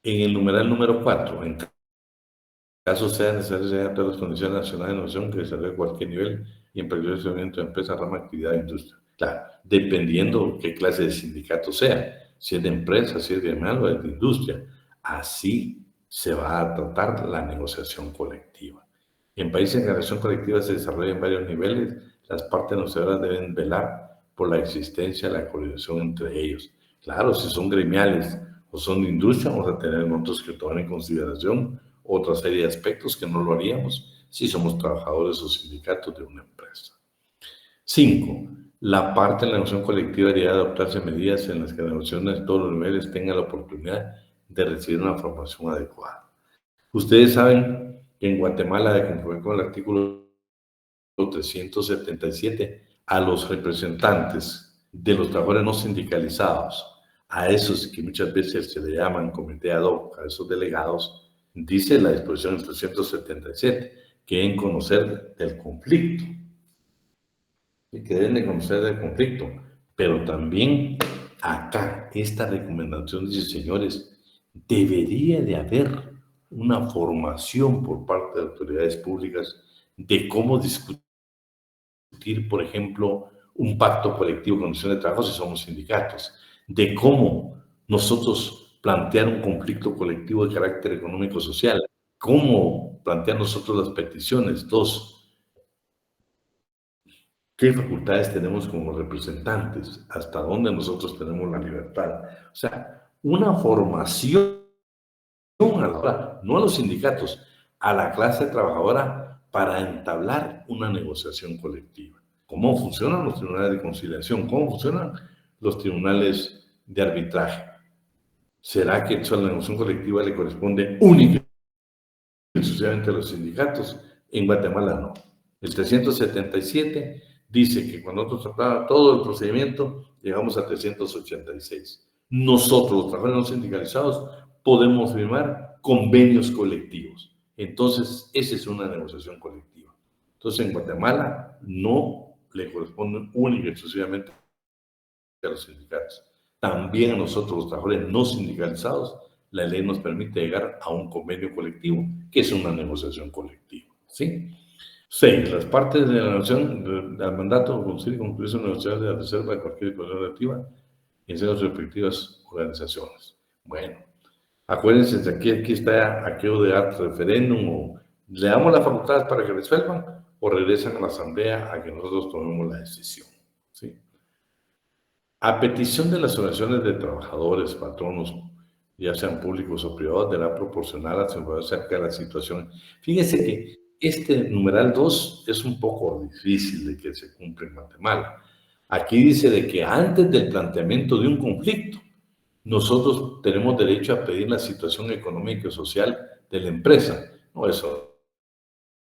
En el numeral número 4, en caso sea necesario, se adaptar las condiciones nacionales de negociación que desarrolle cualquier nivel y en periodo de seguimiento de empresa, rama, actividad, industria. Claro, dependiendo qué clase de sindicato sea, si es de empresa, si es de gremial o es de industria, así se va a tratar la negociación colectiva. En países en que la negociación colectiva se desarrolla en varios niveles, las partes negociadoras deben velar por la existencia de la coordinación entre ellos. Claro, si son gremiales o son de industria, vamos a tener nosotros que tomar en consideración otra serie de aspectos que no lo haríamos si somos trabajadores o sindicatos de una empresa. 5. La parte de la negociación colectiva debería adoptarse medidas en las que las negociaciones de todos los niveles tengan la oportunidad de recibir una formación adecuada. Ustedes saben que en Guatemala, de conforme con el artículo 377, a los representantes de los trabajadores no sindicalizados, a esos que muchas veces se le llaman comité ad hoc, a esos delegados, dice la disposición del 377, que deben conocer del conflicto, y que deben de conocer del conflicto, pero también acá esta recomendación dice, señores, debería de haber una formación por parte de autoridades públicas de cómo discutir, por ejemplo, un pacto colectivo de condiciones de trabajo si somos sindicatos, de cómo nosotros plantear un conflicto colectivo de carácter económico-social, cómo plantear nosotros las peticiones. 2, ¿qué facultades tenemos como representantes? ¿Hasta dónde nosotros tenemos la libertad? O sea, una formación ahora, no a los sindicatos, a la clase trabajadora para entablar una negociación colectiva. ¿Cómo funcionan los tribunales de conciliación? ¿Cómo funcionan los tribunales de arbitraje? ¿Será que a la negociación colectiva le corresponde única y exclusivamente a los sindicatos? En Guatemala no. El 377 dice que cuando nosotros tratamos todo el procedimiento, llegamos a 386. Nosotros, los trabajadores no sindicalizados, podemos firmar convenios colectivos. Entonces, esa es una negociación colectiva. Entonces, en Guatemala no le corresponde única y exclusivamente a los sindicatos. También a nosotros, los trabajadores no sindicalizados, la ley nos permite llegar a un convenio colectivo, que es una negociación colectiva. ¿Sí? 6. Las partes de la negociación del mandato consiguen concluir su negociación de la reserva de cualquier disposición relativa en sus respectivas organizaciones. Bueno, acuérdense de aquí está aquello de referéndum, o le damos las facultades para que resuelvan o regresan a la asamblea a que nosotros tomemos la decisión. ¿Sí? A petición de las organizaciones de trabajadores, patronos, ya sean públicos o privados, deberá proporcionar las informaciones acerca de la situación. Fíjense que este numeral 2 es un poco difícil de que se cumpla en Guatemala. Aquí dice de que antes del planteamiento de un conflicto, nosotros tenemos derecho a pedir la situación económica y social de la empresa. No, eso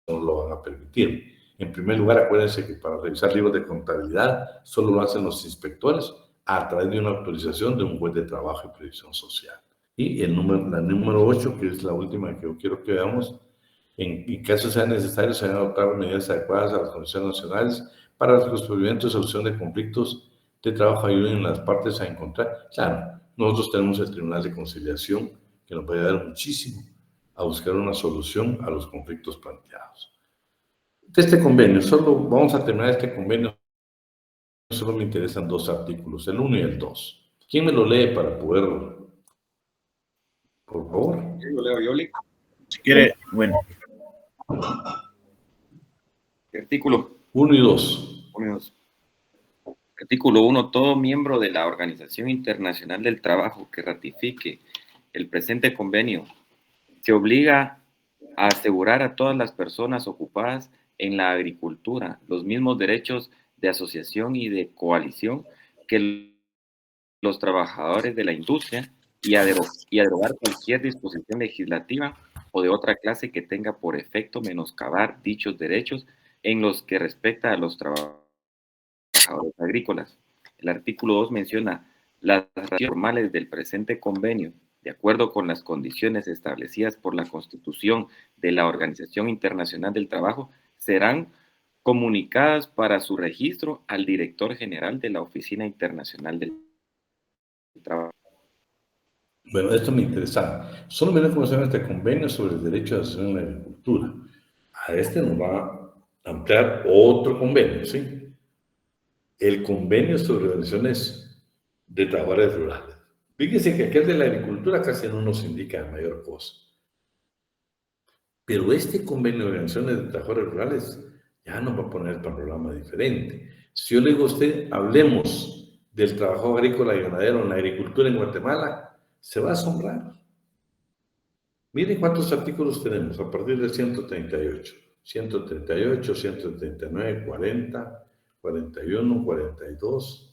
no lo van a permitir. En primer lugar, acuérdense que para revisar libros de contabilidad solo lo hacen los inspectores a través de una autorización de un juez de trabajo y previsión social. Y la número 8, que es la última que yo quiero que veamos, en caso sea necesario, se deben adoptar medidas adecuadas a las condiciones nacionales para los procedimientos de solución de conflictos de trabajo, ayuden a las partes a encontrar. Claro, nosotros tenemos el Tribunal de Conciliación, que nos puede ayudar muchísimo a buscar una solución a los conflictos planteados. De este convenio, solo vamos a terminar este convenio, solo me interesan 2 artículos, el 1 y el 2. ¿Quién me lo lee para poder Por favor. Yo leo, yo leo. Si quiere, bueno. Artículo 1 y 2. 1 y 2. Artículo 1. Todo miembro de la Organización Internacional del Trabajo que ratifique el presente convenio se obliga a asegurar a todas las personas ocupadas en la agricultura los mismos derechos de asociación y de coalición que los trabajadores de la industria y a derogar cualquier disposición legislativa o de otra clase que tenga por efecto menoscabar dichos derechos en los que respecta a los trabajadores agrícolas. El artículo 2 menciona las razones formales del presente convenio, de acuerdo con las condiciones establecidas por la Constitución de la Organización Internacional del Trabajo, serán comunicadas para su registro al director general de la Oficina Internacional del Trabajo. Bueno, esto me interesa. Solo me da información este convenio sobre el derecho de asociación en la agricultura. A este nos va a ampliar otro convenio, ¿sí? El convenio sobre organizaciones de trabajadores rurales. Fíjense que aquel de la agricultura casi no nos indica mayor cosa. Pero este convenio de organizaciones de trabajadores rurales ya nos va a poner el panorama diferente. Si yo le digo a usted, hablemos del trabajo agrícola y ganadero en la agricultura en Guatemala, se va a asombrar. Miren cuántos artículos tenemos a partir del 138. 138, 139, 40, 41, 42,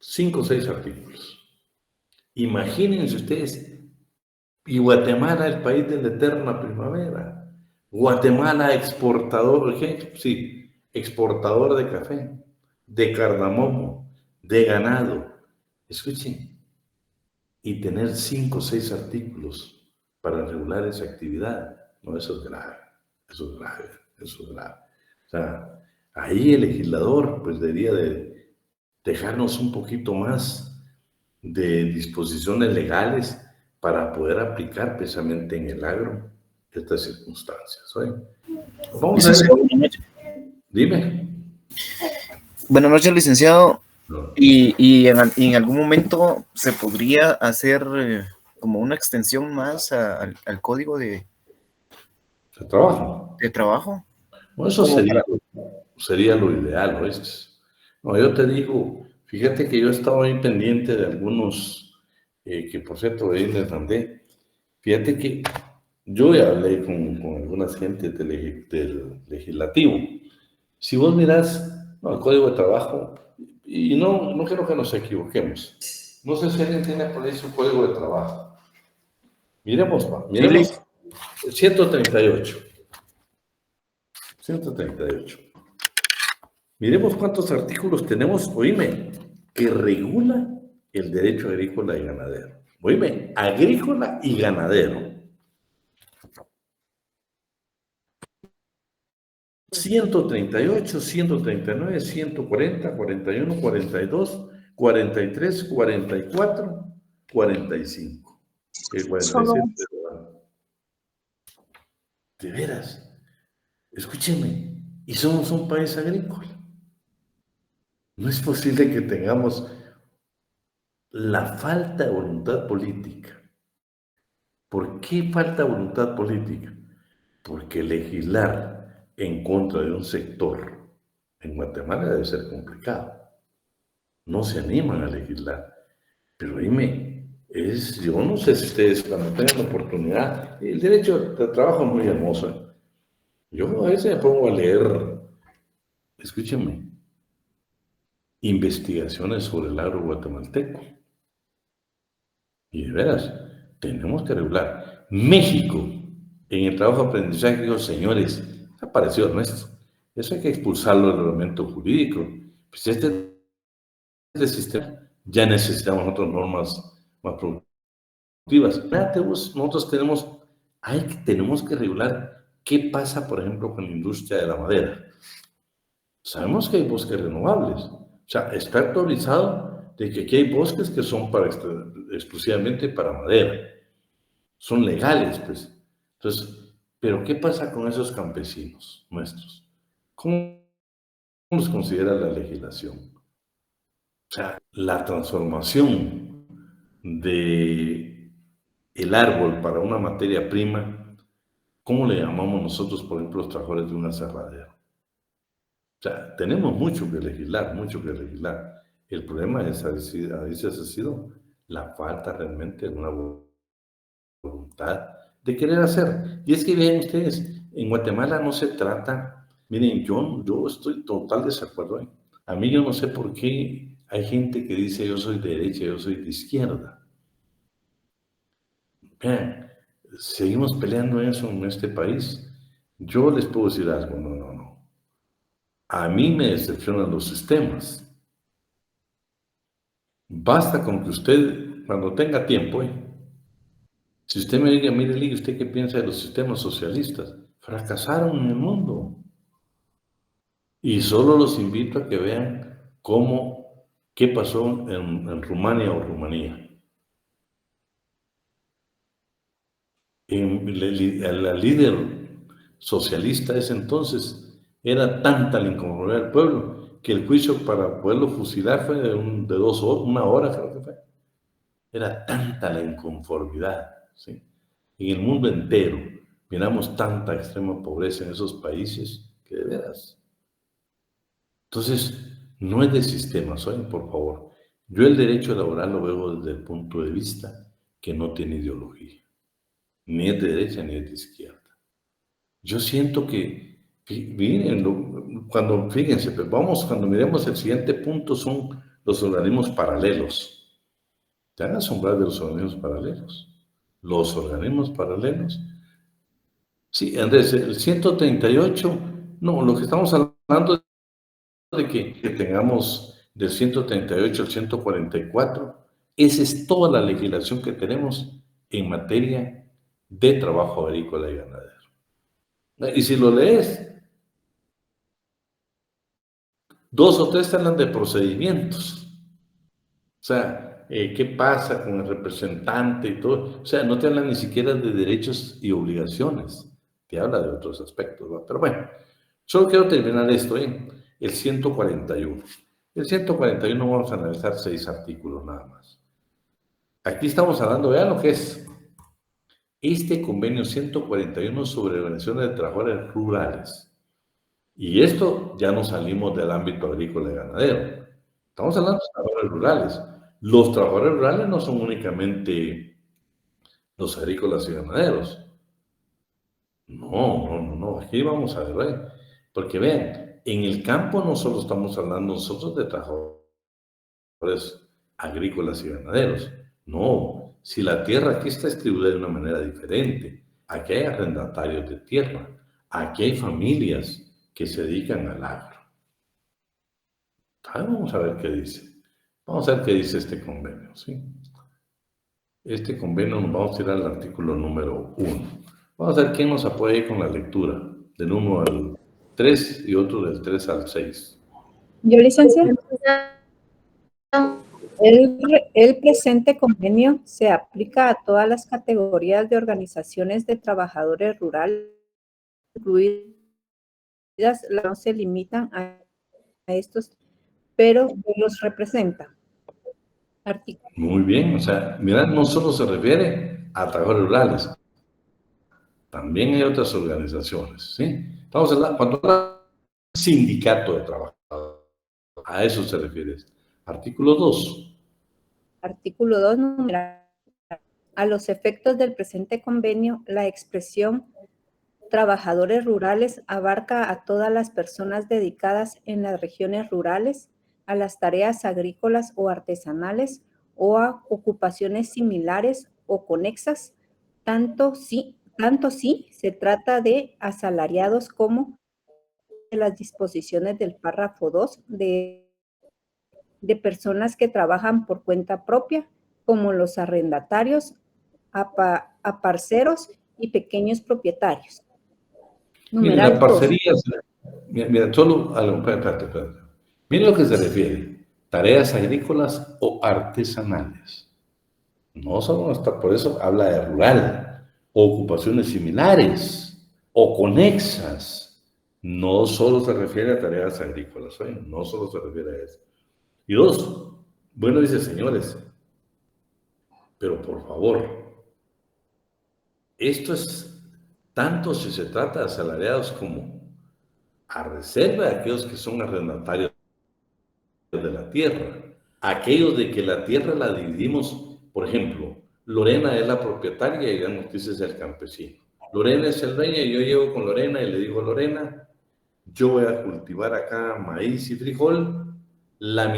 5 o 6 artículos. Imagínense ustedes, y Guatemala, el país de la eterna primavera. Guatemala, exportador, ¿qué? Sí, exportador de café, de cardamomo, de ganado. Escuchen, y tener 5 o 6 artículos para regular esa actividad. No, eso es grave, eso es grave, eso es grave. O sea, ahí el legislador pues debería de dejarnos un poquito más de disposiciones legales para poder aplicar precisamente en el agro estas circunstancias. ¿Oye? Vamos a ver. Buenas noches. Dime. Buenas noches, licenciado. No. Y en algún momento se podría hacer como una extensión más al código de ¿El trabajo? trabajo. Bueno, eso sería lo ideal, ¿no? No, yo te digo, fíjate que yo estaba ahí pendiente de algunos, que por cierto, ahí les mandé. Fíjate que yo ya hablé con algunas gentes del legislativo. Si vos mirás, no, el código de trabajo, y no quiero que nos equivoquemos. No sé si alguien tiene por ahí su código de trabajo. Miremos, miremos. 138. 138. Miremos cuántos artículos tenemos, oíme, que regula el derecho agrícola y ganadero. Oíme, agrícola y ganadero. 138, 139, 140, 41, 42, 43, 44, 45. El 47. De veras. Escúchenme, y somos un país agrícola. No es posible que tengamos la falta de voluntad política. ¿Por qué falta voluntad política? Porque legislar en contra de un sector en Guatemala debe ser complicado. No se animan a legislar. Pero dime, yo no sé si ustedes cuando tengan la oportunidad, el derecho de trabajo es muy hermoso. Yo a veces me pongo a leer, escúchenme, investigaciones sobre el agro guatemalteco. Y de veras, tenemos que regular. México, en el trabajo de aprendizaje, digo, señores, ha parecido nuestro. Eso hay que expulsarlo del reglamento jurídico. Pues este es el sistema. Ya necesitamos otras normas más productivas. Fíjate vos, nosotros tenemos que regular qué pasa, por ejemplo, con la industria de la madera. Sabemos que hay bosques renovables. O sea, está actualizado de que aquí hay bosques que son exclusivamente para madera. Son legales, pues. Entonces, pero ¿qué pasa con esos campesinos nuestros? ¿Cómo los considera la legislación? O sea, la transformación de el árbol para una materia prima, ¿cómo le llamamos nosotros, por ejemplo, los trabajadores de un aserradero? O sea, tenemos mucho que legislar, mucho que legislar. El problema es, a veces ha sido la falta realmente de una voluntad de querer hacer. Y es que vean ustedes, en Guatemala no se trata, miren, yo estoy total desacuerdo ahí. A mí yo no sé por qué hay gente que dice yo soy de derecha, yo soy de izquierda. Vean, seguimos peleando eso en este país. Yo les puedo decir algo, no. A mí me decepcionan los sistemas. Basta con que usted, cuando tenga tiempo, si usted me diga, mire, Lee, ¿usted qué piensa de los sistemas socialistas? Fracasaron en el mundo. Y solo los invito a que vean qué pasó en Rumania o Rumanía. La líder socialista de ese entonces era tanta la inconformidad del pueblo que el juicio para poderlo fusilar fue de 2 horas, 1 hora creo que fue. Era tanta la inconformidad, ¿sí? En el mundo entero miramos tanta extrema pobreza en esos países que de veras. Entonces, no es de sistemas, oigan, por favor. Yo el derecho laboral lo veo desde el punto de vista que no tiene ideología. Ni es de derecha ni es de izquierda. Yo siento que, miren, fíjense, pero cuando miremos el siguiente punto son los organismos paralelos. ¿Te han asombrado de los organismos paralelos? Los organismos paralelos. Sí, Andrés, el 138, no, lo que estamos hablando es de que tengamos del 138 al 144, esa es toda la legislación que tenemos en materia de trabajo agrícola y ganadero. Y si lo lees, 2 o 3 hablan de procedimientos. O sea, ¿qué pasa con el representante y todo? O sea, no te hablan ni siquiera de derechos y obligaciones, te habla de otros aspectos, ¿no? Pero bueno, solo quiero terminar esto, el 141. El 141 vamos a analizar 6 artículos nada más. Aquí estamos hablando, vean lo que es este convenio 141 sobre organizaciones de trabajadores rurales. Y esto ya no salimos del ámbito agrícola y ganadero. Estamos hablando de trabajadores rurales. Los trabajadores rurales no son únicamente los agrícolas y ganaderos. No. Aquí vamos a ver, porque vean, en el campo no solo estamos hablando nosotros de trabajadores agrícolas y ganaderos. No, si la tierra aquí está distribuida de una manera diferente, aquí hay arrendatarios de tierra, aquí hay familias que se dedican al agro. Vamos a ver qué dice. Vamos a ver qué dice este convenio, ¿sí? Este convenio nos vamos a ir al artículo número 1. Vamos a ver quién nos apoya con la lectura, del 1 al 3 y otro del 3 al 6. Yo, licenciado. El presente convenio se aplica a todas las categorías de organizaciones de trabajadores rurales, incluidas, no se limitan a estos, pero los representa. Artículo. Muy bien, o sea, mira, no solo se refiere a trabajadores rurales, también hay otras organizaciones, ¿sí? Estamos hablando, cuando habla de sindicato de trabajadores, a eso se refiere. Artículo 2. Artículo 2, numeral. A los efectos del presente convenio, la expresión trabajadores rurales abarca a todas las personas dedicadas en las regiones rurales a las tareas agrícolas o artesanales o a ocupaciones similares o conexas, tanto si se trata de asalariados como de las disposiciones del párrafo 2 de personas que trabajan por cuenta propia, como los arrendatarios, aparceros y pequeños propietarios. Mira, la parcería, mira, solo algo, espérate. Mira lo que se refiere, tareas agrícolas o artesanales. No solo hasta por eso habla de rural, o ocupaciones similares o conexas. No solo se refiere a tareas agrícolas, ¿eh? No solo se refiere a eso. Y 2, bueno, dice, señores, pero por favor, esto es tanto si se trata de asalariados como a reserva de aquellos que son arrendatarios de la tierra. Aquellos de que la tierra la dividimos, por ejemplo, Lorena es la propietaria y damos noticias del campesino. Lorena es el dueño y yo llego con Lorena y le digo, Lorena, yo voy a cultivar acá maíz y frijol, la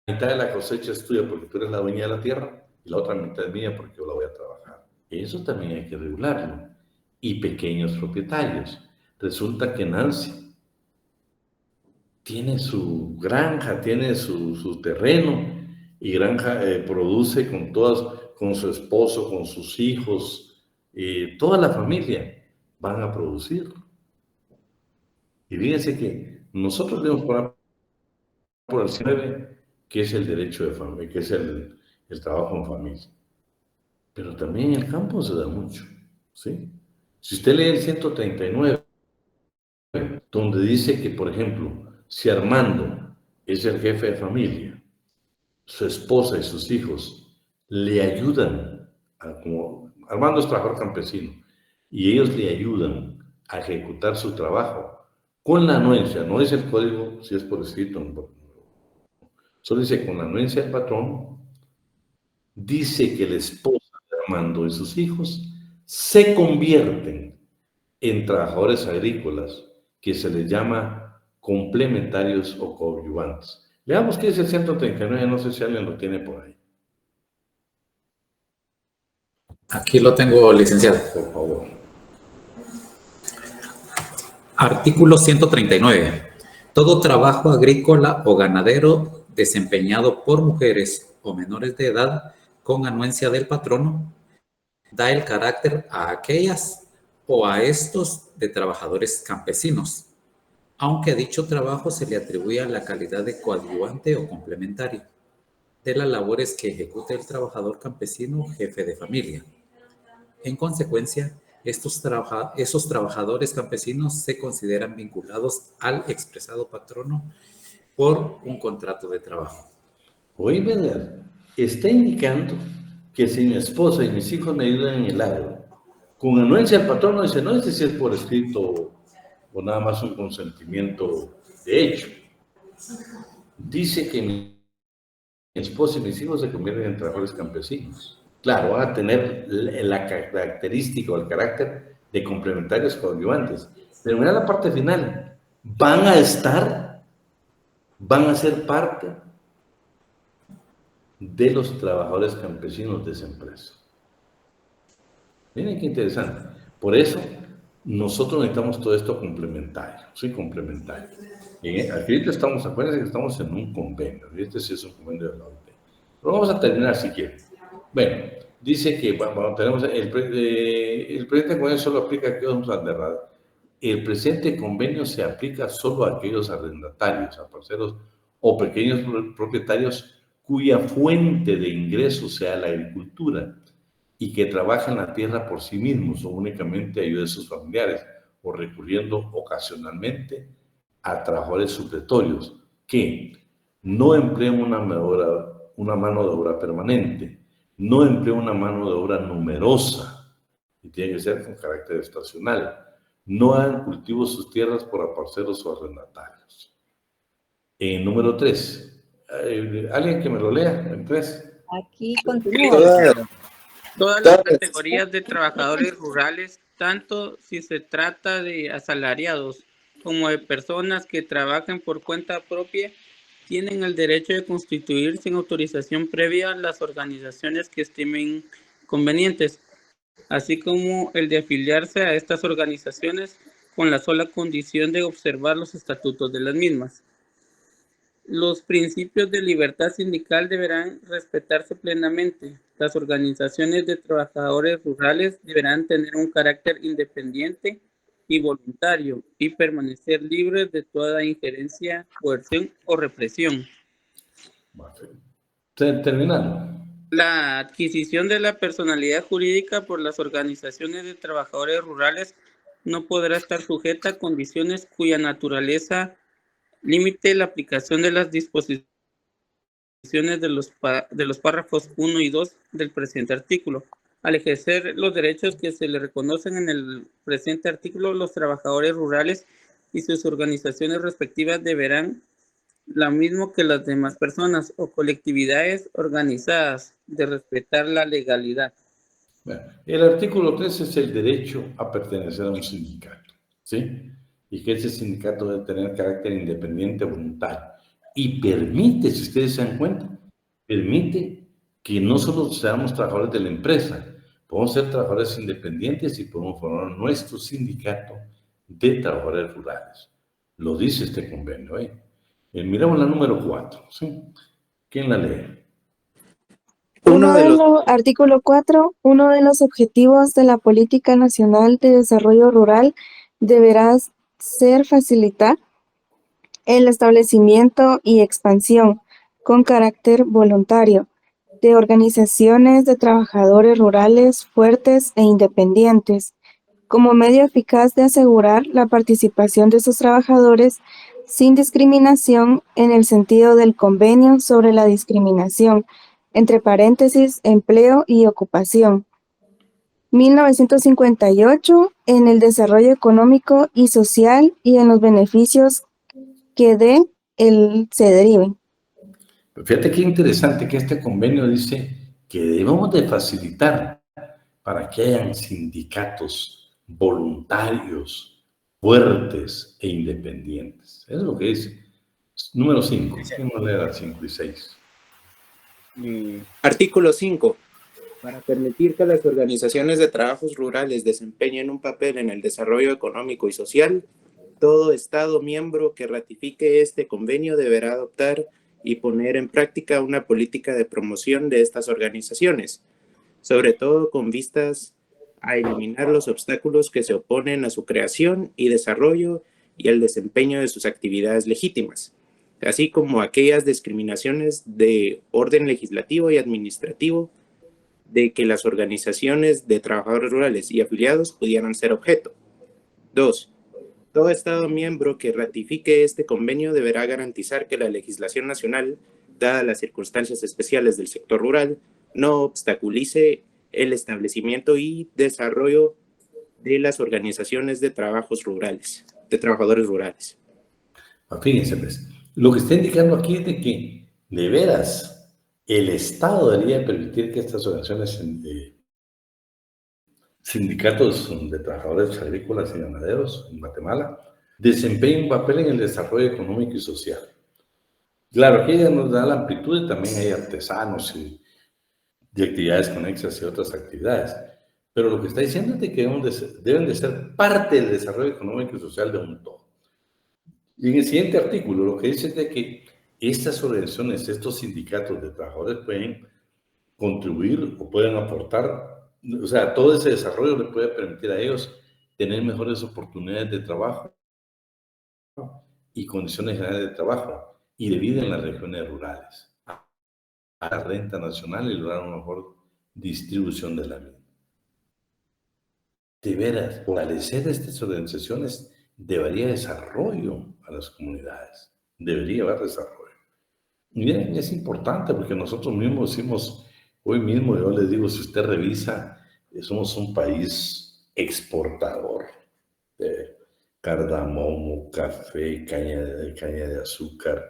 mitad de la cosecha es tuya porque tú eres la dueña de la tierra y la otra mitad es mía porque yo la voy a trabajar. Eso también hay que regularlo. Y pequeños propietarios. Resulta que Nancy tiene su granja, tiene su terreno y granja produce con su esposo, con sus hijos, toda la familia van a producir. Y fíjense que nosotros debemos poner por el 9, que es el derecho de familia, que es el trabajo en familia. Pero también en el campo se da mucho, ¿sí? Si usted lee el 139, donde dice que, por ejemplo, si Armando es el jefe de familia, su esposa y sus hijos le ayudan, como Armando es trabajador campesino, y ellos le ayudan a ejecutar su trabajo con la anuencia, no dice el código si es por escrito, solo dice con la anuencia del patrón, dice que la esposa de Armando y sus hijos se convierten en trabajadores agrícolas que se les llama complementarios o coadyuvantes. Veamos qué es el 139, no sé si alguien lo tiene por ahí. Aquí lo tengo, licenciado. Por favor. Artículo 139. Todo trabajo agrícola o ganadero desempeñado por mujeres o menores de edad con anuencia del patrono da el carácter a aquellas o a estos de trabajadores campesinos, aunque a dicho trabajo se le atribuya la calidad de coadyuvante o complementario de las labores que ejecute el trabajador campesino jefe de familia. En consecuencia, esos trabajadores campesinos se consideran vinculados al expresado patrono por un contrato de trabajo. Hoy, ¿verdad? Está indicando que si mi esposa y mis hijos me ayudan en el agro, con anuencia el patrono dice, no sé si es por escrito o nada más un consentimiento de hecho. Dice que mi esposa y mis hijos se convierten en trabajadores campesinos. Claro, van a tener la característica o el carácter de complementarios coadyuvantes. Pero mira la parte final. Van a ser parte de los trabajadores campesinos de esa empresa. Miren qué interesante. Por eso, nosotros necesitamos todo esto complementario, ¿sí? Complementario. Aquí estamos, acuérdense que estamos en un convenio, este sí es un convenio de la OIT. Pero vamos a terminar si quieren. Bueno, dice que tenemos el presente convenio solo aplica a aquellos arrendatarios. El presente convenio se aplica solo a aquellos arrendatarios, a parceros o pequeños propietarios cuya fuente de ingresos sea la agricultura y que trabajan la tierra por sí mismos o únicamente ayuda a sus familiares o recurriendo ocasionalmente a trabajadores supletorios que no emplean una mano de obra permanente, no emplean una mano de obra numerosa y tiene que ser con carácter estacional, no hagan cultivo sus tierras por aparceros o arrendatarios. Número 3. ¿Alguien que me lo lea? En 3. Aquí continúa. Todas las categorías de trabajadores rurales, tanto si se trata de asalariados como de personas que trabajen por cuenta propia, tienen el derecho de constituir sin autorización previa las organizaciones que estimen convenientes, así como el de afiliarse a estas organizaciones con la sola condición de observar los estatutos de las mismas. Los principios de libertad sindical deberán respetarse plenamente. Las organizaciones de trabajadores rurales deberán tener un carácter independiente y voluntario y permanecer libres de toda injerencia, coerción o represión. Terminando. La adquisición de la personalidad jurídica por las organizaciones de trabajadores rurales no podrá estar sujeta a condiciones cuya naturaleza limite la aplicación de las disposiciones de los párrafos 1 y 2 del presente artículo. Al ejercer los derechos que se le reconocen en el presente artículo, los trabajadores rurales y sus organizaciones respectivas deberán, lo mismo que las demás personas o colectividades organizadas, de respetar la legalidad. Bueno, el artículo 3 es el derecho a pertenecer a un sindicato, ¿sí? Y que ese sindicato debe tener carácter independiente, voluntario. Y permite, si ustedes se dan cuenta, permite que no solo seamos trabajadores de la empresa, podemos ser trabajadores independientes y podemos formar nuestro sindicato de trabajadores rurales. Lo dice este convenio, ¿eh? Miramos la número 4, ¿sí? ¿Quién la lee? Artículo 4, uno de los objetivos de la Política Nacional de Desarrollo Rural deberá ser facilitar el establecimiento y expansión con carácter voluntario de organizaciones de trabajadores rurales fuertes e independientes, como medio eficaz de asegurar la participación de sus trabajadores sin discriminación en el sentido del Convenio sobre la discriminación, entre paréntesis, empleo y ocupación. 1958, en el desarrollo económico y social y en los beneficios que se deriven. Fíjate qué interesante que este convenio dice que debemos de facilitar para que hayan sindicatos voluntarios, fuertes e independientes. Eso es lo que dice. Número 5. ¿Quién nos lee 5 y 6? Artículo 5. Para permitir que las organizaciones de trabajos rurales desempeñen un papel en el desarrollo económico y social, todo Estado miembro que ratifique este convenio deberá adoptar y poner en práctica una política de promoción de estas organizaciones, sobre todo con vistas a eliminar los obstáculos que se oponen a su creación y desarrollo y el desempeño de sus actividades legítimas, así como aquellas discriminaciones de orden legislativo y administrativo de que las organizaciones de trabajadores rurales y afiliados pudieran ser objeto. 2. Todo Estado miembro que ratifique este convenio deberá garantizar que la legislación nacional, dadas las circunstancias especiales del sector rural, no obstaculice el establecimiento y desarrollo de las organizaciones de trabajadores rurales. Fíjense, pues, lo que está indicando aquí es de que, de veras, el Estado debería permitir que estas organizaciones, sindicatos de trabajadores agrícolas y ganaderos en Guatemala, desempeñen un papel en el desarrollo económico y social. Claro, que ella nos da la amplitud y también hay artesanos y actividades conexas y otras actividades. Pero lo que está diciendo es de que deben de ser parte del desarrollo económico y social de un todo. Y en el siguiente artículo lo que dice es de que estas organizaciones, estos sindicatos de trabajadores pueden contribuir o pueden aportar, o sea, todo ese desarrollo le puede permitir a ellos tener mejores oportunidades de trabajo y condiciones generales de trabajo y de vida en las regiones rurales, a la renta nacional y lograr una mejor distribución de la misma. De veras, fortalecer estas organizaciones debería desarrollo a las comunidades, debería haber desarrollo. Y miren, es importante porque nosotros mismos decimos, hoy mismo yo les digo, si usted revisa, somos un país exportador de cardamomo, café, caña de azúcar,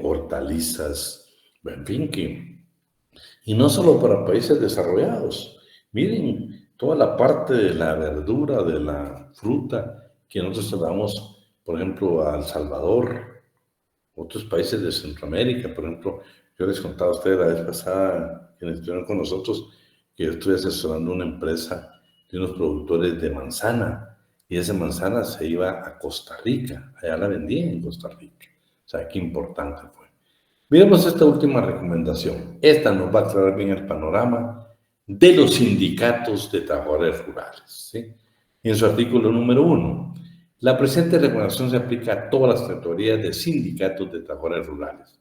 hortalizas, en fin, y no solo para países desarrollados. Miren, toda la parte de la verdura, de la fruta que nosotros damos, por ejemplo, a El Salvador, otros países de Centroamérica, por ejemplo, yo les contaba a ustedes la vez pasada, quienes estuvieron con nosotros, que yo estoy asesorando una empresa de unos productores de manzana, y esa manzana se iba a Costa Rica, allá la vendían en Costa Rica. O sea, qué importante fue. Miremos esta última recomendación. Esta nos va a aclarar bien el panorama de los sindicatos de trabajadores rurales, ¿sí? En su artículo número 1, la presente recomendación se aplica a todas las categorías de sindicatos de trabajadores rurales,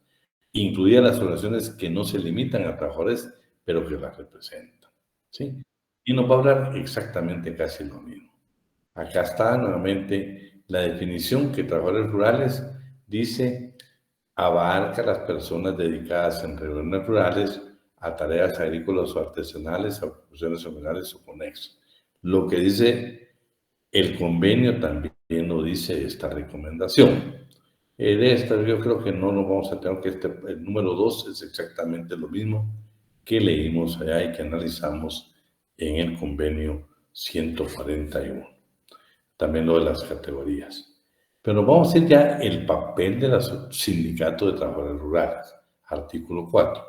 incluidas las organizaciones que no se limitan a trabajadores, pero que las representan, ¿sí? Y nos va a hablar exactamente casi lo mismo. Acá está nuevamente la definición que trabajadores rurales dice abarca a las personas dedicadas en regiones rurales a tareas agrícolas o artesanales, a profesiones seminales o conexas. Lo que dice el convenio también lo dice esta recomendación. De esta yo creo que no nos vamos a tener que el número 2 es exactamente lo mismo que leímos allá y que analizamos en el convenio 141. También lo de las categorías. Pero vamos a ir ya el papel de los sindicatos de trabajadores rurales. Artículo 4.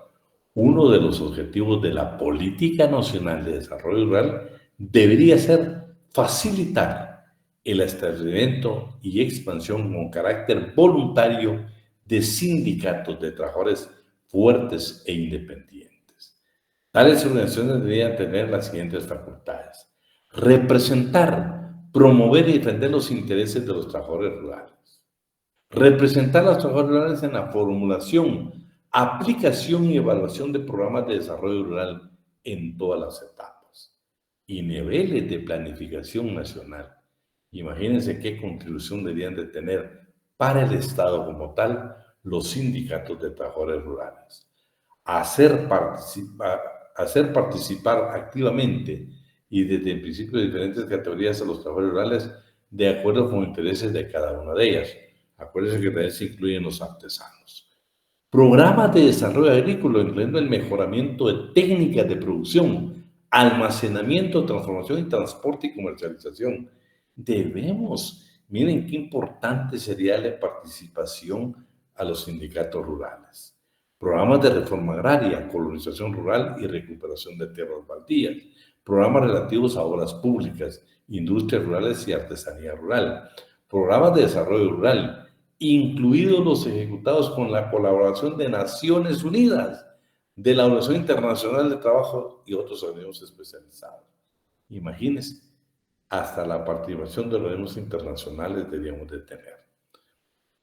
Uno de los objetivos de la Política Nacional de Desarrollo Rural debería ser facilitar el establecimiento y expansión con carácter voluntario de sindicatos de trabajadores fuertes e independientes. Tales organizaciones deberían tener las siguientes facultades: representar, promover y defender los intereses de los trabajadores rurales, representar a los trabajadores rurales en la formulación, aplicación y evaluación de programas de desarrollo rural en todas las etapas y niveles de planificación nacional. Imagínense qué contribución deberían de tener para el Estado como tal los sindicatos de trabajadores rurales. Hacer participar activamente y desde el principio de diferentes categorías a los trabajadores rurales de acuerdo con los intereses de cada una de ellas. Acuérdense que también se incluyen los artesanos. Programas de desarrollo agrícola, incluyendo el mejoramiento de técnicas de producción, almacenamiento, transformación y transporte y comercialización. Miren qué importante sería la participación a los sindicatos rurales. Programas de reforma agraria, colonización rural y recuperación de tierras baldías. Programas relativos a obras públicas, industrias rurales y artesanía rural. Programas de desarrollo rural, incluidos los ejecutados con la colaboración de Naciones Unidas, de la Organización Internacional de Trabajo y otros organismos especializados. Imagínense, hasta la participación de organismos internacionales deberíamos de tener.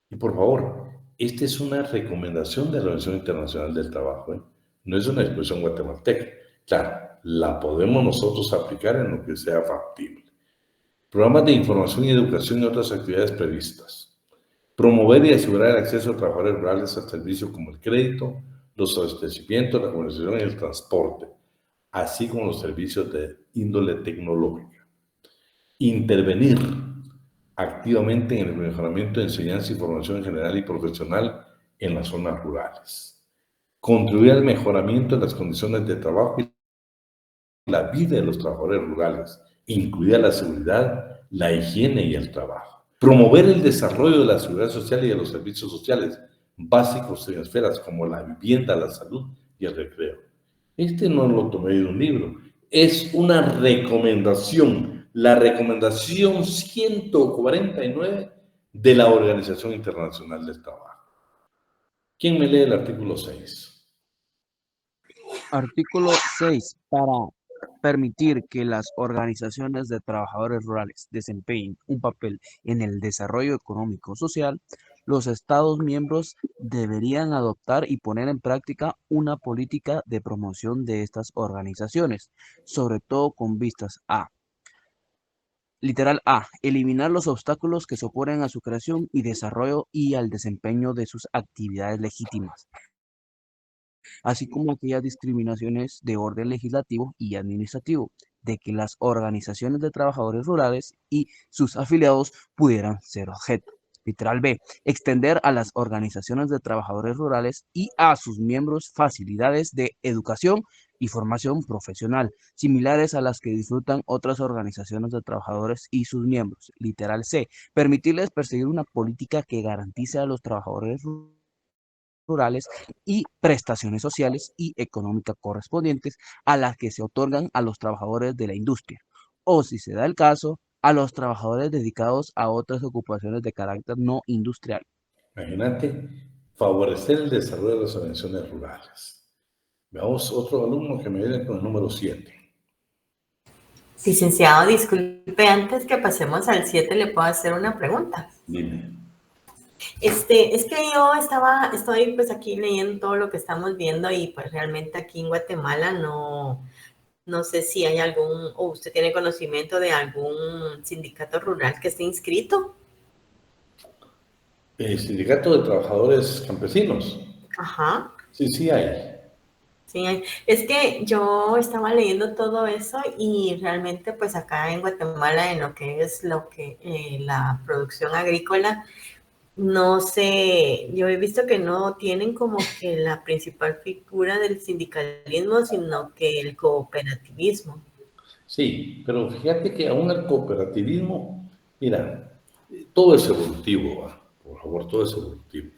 Y por favor, esta es una recomendación de la Organización Internacional del Trabajo, ¿eh? No es una expresión guatemalteca. Claro, la podemos nosotros aplicar en lo que sea factible. Programas de información y educación y otras actividades previstas. Promover y asegurar el acceso a trabajadores rurales a servicios como el crédito, los abastecimientos, la comunicación y el transporte, así como los servicios de índole tecnológica. Intervenir activamente en el mejoramiento de enseñanza y formación general y profesional en las zonas rurales. Contribuir al mejoramiento de las condiciones de trabajo y la vida de los trabajadores rurales, incluida la seguridad, la higiene y el trabajo. Promover el desarrollo de la seguridad social y de los servicios sociales básicos en esferas como la vivienda, la salud y el recreo. Este no lo tomé de un libro, es una recomendación, la recomendación 149 de la Organización Internacional del Trabajo. ¿Quién me lee el artículo 6? Artículo 6. Para permitir que las organizaciones de trabajadores rurales desempeñen un papel en el desarrollo económico-social, los Estados miembros deberían adoptar y poner en práctica una política de promoción de estas organizaciones, sobre todo con vistas a: literal A, eliminar los obstáculos que se oponen a su creación y desarrollo y al desempeño de sus actividades legítimas, así como aquellas discriminaciones de orden legislativo y administrativo, de que las organizaciones de trabajadores rurales y sus afiliados pudieran ser objeto. Literal B, extender a las organizaciones de trabajadores rurales y a sus miembros facilidades de educación y formación profesional, similares a las que disfrutan otras organizaciones de trabajadores y sus miembros. Literal C, permitirles perseguir una política que garantice a los trabajadores rurales y prestaciones sociales y económicas correspondientes a las que se otorgan a los trabajadores de la industria, o si se da el caso, a los trabajadores dedicados a otras ocupaciones de carácter no industrial. Imagínate, favorecer el desarrollo de las organizaciones rurales. Veamos otro alumno que me viene con el número 7. Licenciado, disculpe, antes que pasemos al 7, ¿le puedo hacer una pregunta? Dime. Es que yo estoy pues aquí leyendo todo lo que estamos viendo y pues realmente aquí en Guatemala no sé si hay o usted tiene conocimiento de algún sindicato rural que esté inscrito. El sindicato de trabajadores campesinos. Ajá. Sí hay. Sí, es que yo estaba leyendo todo eso y realmente pues acá en Guatemala en lo que es la producción agrícola, no sé, yo he visto que no tienen como que la principal figura del sindicalismo, sino que el cooperativismo. Sí, pero fíjate que aún el cooperativismo, mira, todo es evolutivo, ¿va? Por favor, todo es evolutivo.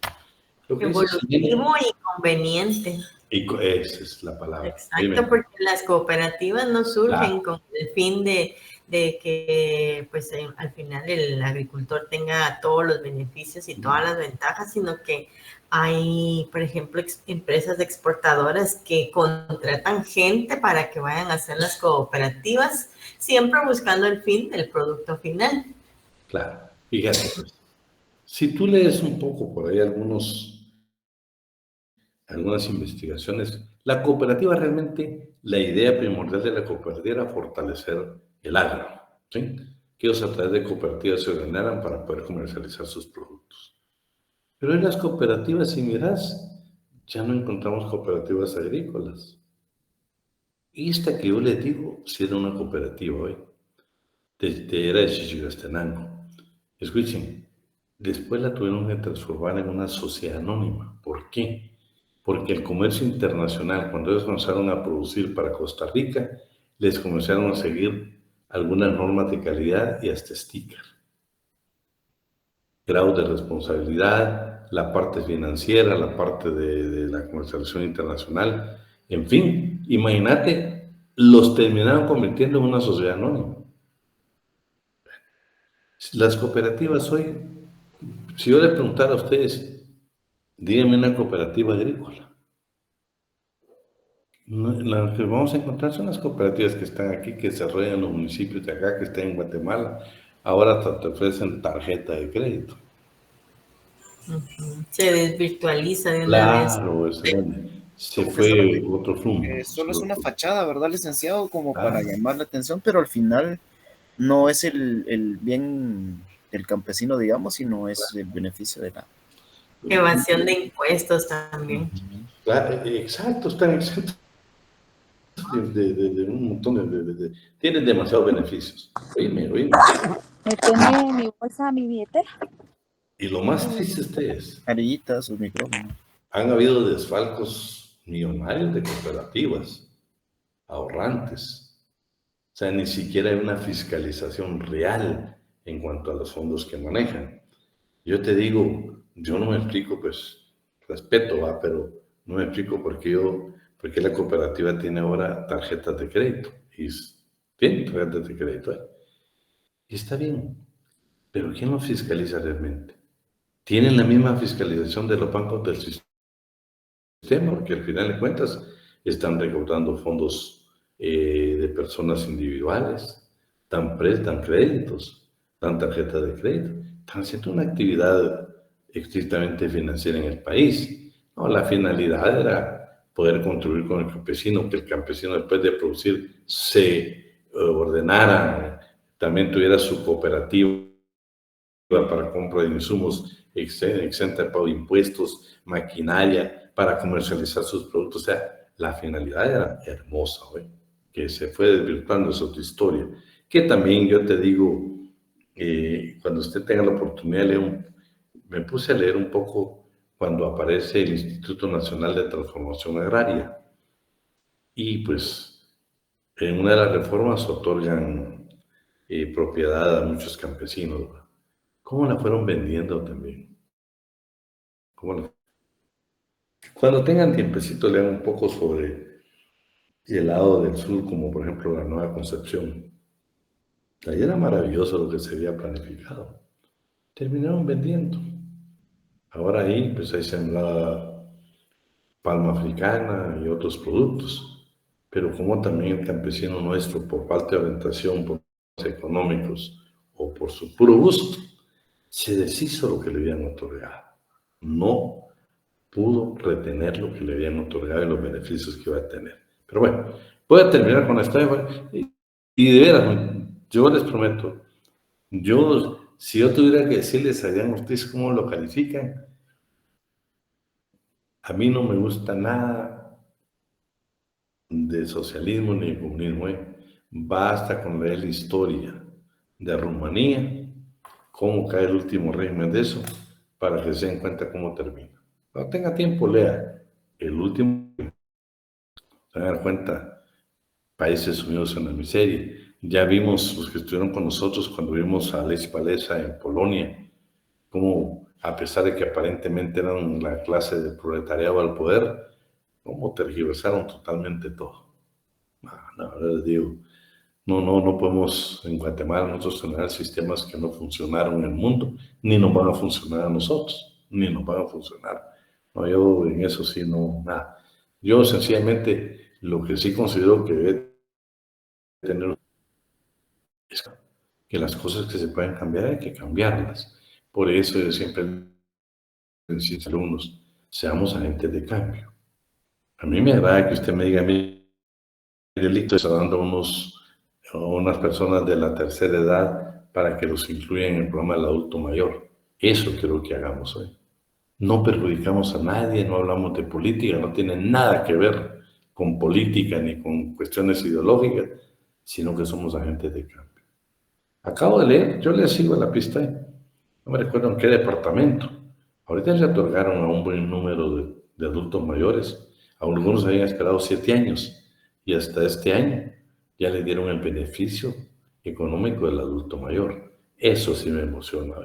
Lo que dice Evolutivo y conveniente. esa es la palabra. Exacto, porque las cooperativas no surgen Claro. con el fin de que pues al final el agricultor tenga todos los beneficios y todas las ventajas, sino que hay, por ejemplo, empresas exportadoras que contratan gente para que vayan a hacer las cooperativas, siempre buscando el fin del producto final. Claro, fíjate, pues, si tú lees un poco por ahí algunas investigaciones, la cooperativa realmente, la idea primordial de la cooperativa era fortalecer el agro, ¿sí? Que ellos a través de cooperativas se ordenaran para poder comercializar sus productos. Pero en las cooperativas, si miras, ya no encontramos cooperativas agrícolas. Y esta que yo les digo, si era una cooperativa hoy, era de Chichigastenango. Escuchen, después la tuvieron que transformar en una sociedad anónima. ¿Por qué? Porque el comercio internacional, cuando ellos comenzaron a producir para Costa Rica, les comenzaron a seguir algunas normas de calidad y hasta sticker. Grado de responsabilidad, la parte financiera, la parte de la comercialización internacional, en fin, imagínate, los terminaron convirtiendo en una sociedad anónima. Las cooperativas hoy, si yo le preguntara a ustedes, díganme una cooperativa agrícola. Las que vamos a encontrar son las cooperativas que están aquí, que se desarrollan en los municipios de acá, que están en Guatemala. Ahora te ofrecen tarjeta de crédito. Se desvirtualiza de una vez. Claro, se fue otro rumbo. Solo es una fachada, ¿verdad, licenciado? Como para llamar la atención, pero al final no es el bien del campesino, digamos, sino es el beneficio de la... Evasión de impuestos también. Claro, exacto, están exentos de un montón de... Tienen demasiados beneficios. Oíme. ¿Me tiene mi bolsa, mi billetera? Y lo más triste es... Arillitas, sus micrófonos. Han habido desfalcos millonarios de cooperativas, ahorrantes. O sea, ni siquiera hay una fiscalización real en cuanto a los fondos que manejan. Yo te digo, yo no me explico, pues, respeto, ¿va? Pero no me explico por qué la cooperativa tiene ahora tarjetas de crédito. Y tiene tarjetas de crédito, ¿eh? Y está bien, pero ¿quién los fiscaliza realmente? ¿Tienen la misma fiscalización de los bancos del sistema? Porque al final de cuentas están recaudando fondos de personas individuales, prestan créditos, dan tarjetas de crédito, están haciendo una actividad estrictamente financiera en el país. No, la finalidad era poder contribuir con el campesino, que el campesino después de producir se ordenara, también tuviera su cooperativa para compra de insumos exenta de pago de impuestos, maquinaria, para comercializar sus productos. O sea, la finalidad era hermosa, ¿ve? Que se fue desvirtuando, es otra historia. Que también yo te digo, cuando usted tenga la oportunidad de leer, me puse a leer un poco cuando aparece el Instituto Nacional de Transformación Agraria. Y pues, en una de las reformas otorgan propiedad a muchos campesinos, ¿verdad? ¿Cómo la fueron vendiendo también? Cuando tengan tiempecito, lean un poco sobre el lado del sur, como por ejemplo la Nueva Concepción. Ahí era maravilloso lo que se había planificado. Terminaron vendiendo. Ahora ahí, pues ahí sembraba palma africana y otros productos. Pero como también el campesino nuestro, por falta de orientación, por problemas económicos o por su puro gusto, se deshizo lo que le habían otorgado. No pudo retener lo que le habían otorgado y los beneficios que iba a tener. Pero bueno, voy a terminar con esta. Y de veras, yo les prometo, si yo tuviera que decirles, ¿sabían ustedes cómo lo califican? A mí no me gusta nada de socialismo ni de comunismo. Basta con leer la historia de Rumanía, cómo cae el último régimen de eso, para que se den cuenta cómo termina. No tenga tiempo, lea el último, se van a dar cuenta, países unidos en la miseria. Ya vimos los que estuvieron con nosotros cuando vimos a Lech Walesa en Polonia, cómo a pesar de que aparentemente eran la clase de proletariado al poder, cómo tergiversaron totalmente todo. No, les digo, no podemos en Guatemala nosotros tener sistemas que no funcionaron en el mundo, ni nos van a funcionar a nosotros, ni nos van a funcionar. No, yo en eso sí no, nada. Yo sencillamente lo que sí considero que debe tener es que las cosas que se pueden cambiar hay que cambiarlas. Por eso yo siempre les digo a alumnos, seamos agentes de cambio. A mí me agrada que usted me diga, Miguelito está dando unas personas de la tercera edad para que los incluyan en el programa del adulto mayor. Eso quiero que hagamos hoy. No perjudicamos a nadie, no hablamos de política, no tiene nada que ver con política ni con cuestiones ideológicas, sino que somos agentes de cambio. Acabo de leer, yo le sigo la pista, no me recuerdo en qué departamento. Ahorita le otorgaron a un buen número de adultos mayores, a algunos habían esperado 7 años, y hasta este año ya le dieron el beneficio económico del adulto mayor. Eso sí me emociona.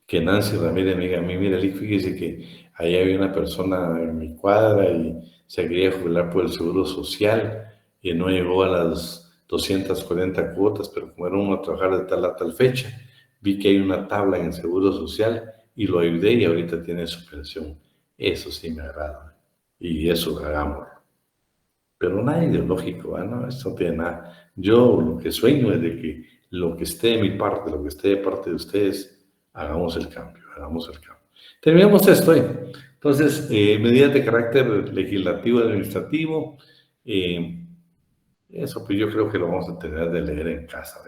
Que Nancy Ramírez me diga a mí, mire, fíjese que ahí había una persona en mi cuadra y se quería jubilar por el Seguro Social y no llegó a las 240 cuotas, pero como era uno a trabajar de tal a tal fecha, vi que hay una tabla en el Seguro Social y lo ayudé y ahorita tiene su pensión. Eso sí me agrada. Y eso hagámoslo. Pero nada ideológico, ¿no? Esto no tiene nada. Yo lo que sueño es de que lo que esté de mi parte, lo que esté de parte de ustedes, hagamos el cambio, hagamos el cambio. Terminamos esto. Entonces, medidas de carácter legislativo, administrativo, eso pues yo creo que lo vamos a tener de leer en casa.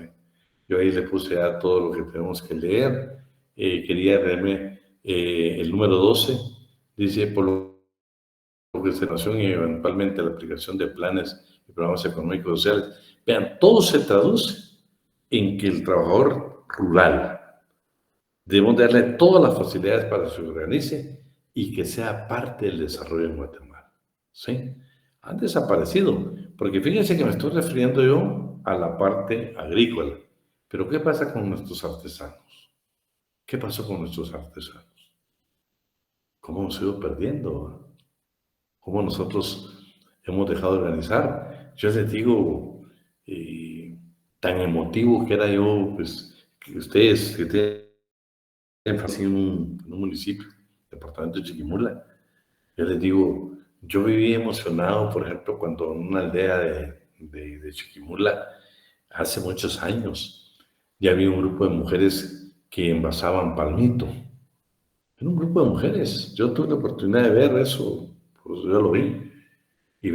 Yo ahí le puse ya todo lo que tenemos que leer. Quería leerme el número 12, dice, por lo que se nació y eventualmente la aplicación de planes y programas económicos sociales. Vean, todo se traduce en que el trabajador rural debemos darle todas las facilidades para que se organice y que sea parte del desarrollo en Guatemala. ¿Sí? Han desaparecido, porque fíjense que me estoy refiriendo yo a la parte agrícola. Pero ¿qué pasa con nuestros artesanos? ¿Qué pasó con nuestros artesanos? ¿Cómo hemos ido perdiendo? ¿Cómo nosotros hemos dejado de organizar? Yo les digo, tan emotivo que era yo, pues, que ustedes que tienen en un municipio, departamento de Chiquimula, yo les digo, yo viví emocionado, por ejemplo, cuando en una aldea de Chiquimula, hace muchos años, ya había un grupo de mujeres que envasaban palmito. Era un grupo de mujeres. Yo tuve la oportunidad de ver eso, pues yo lo vi. Y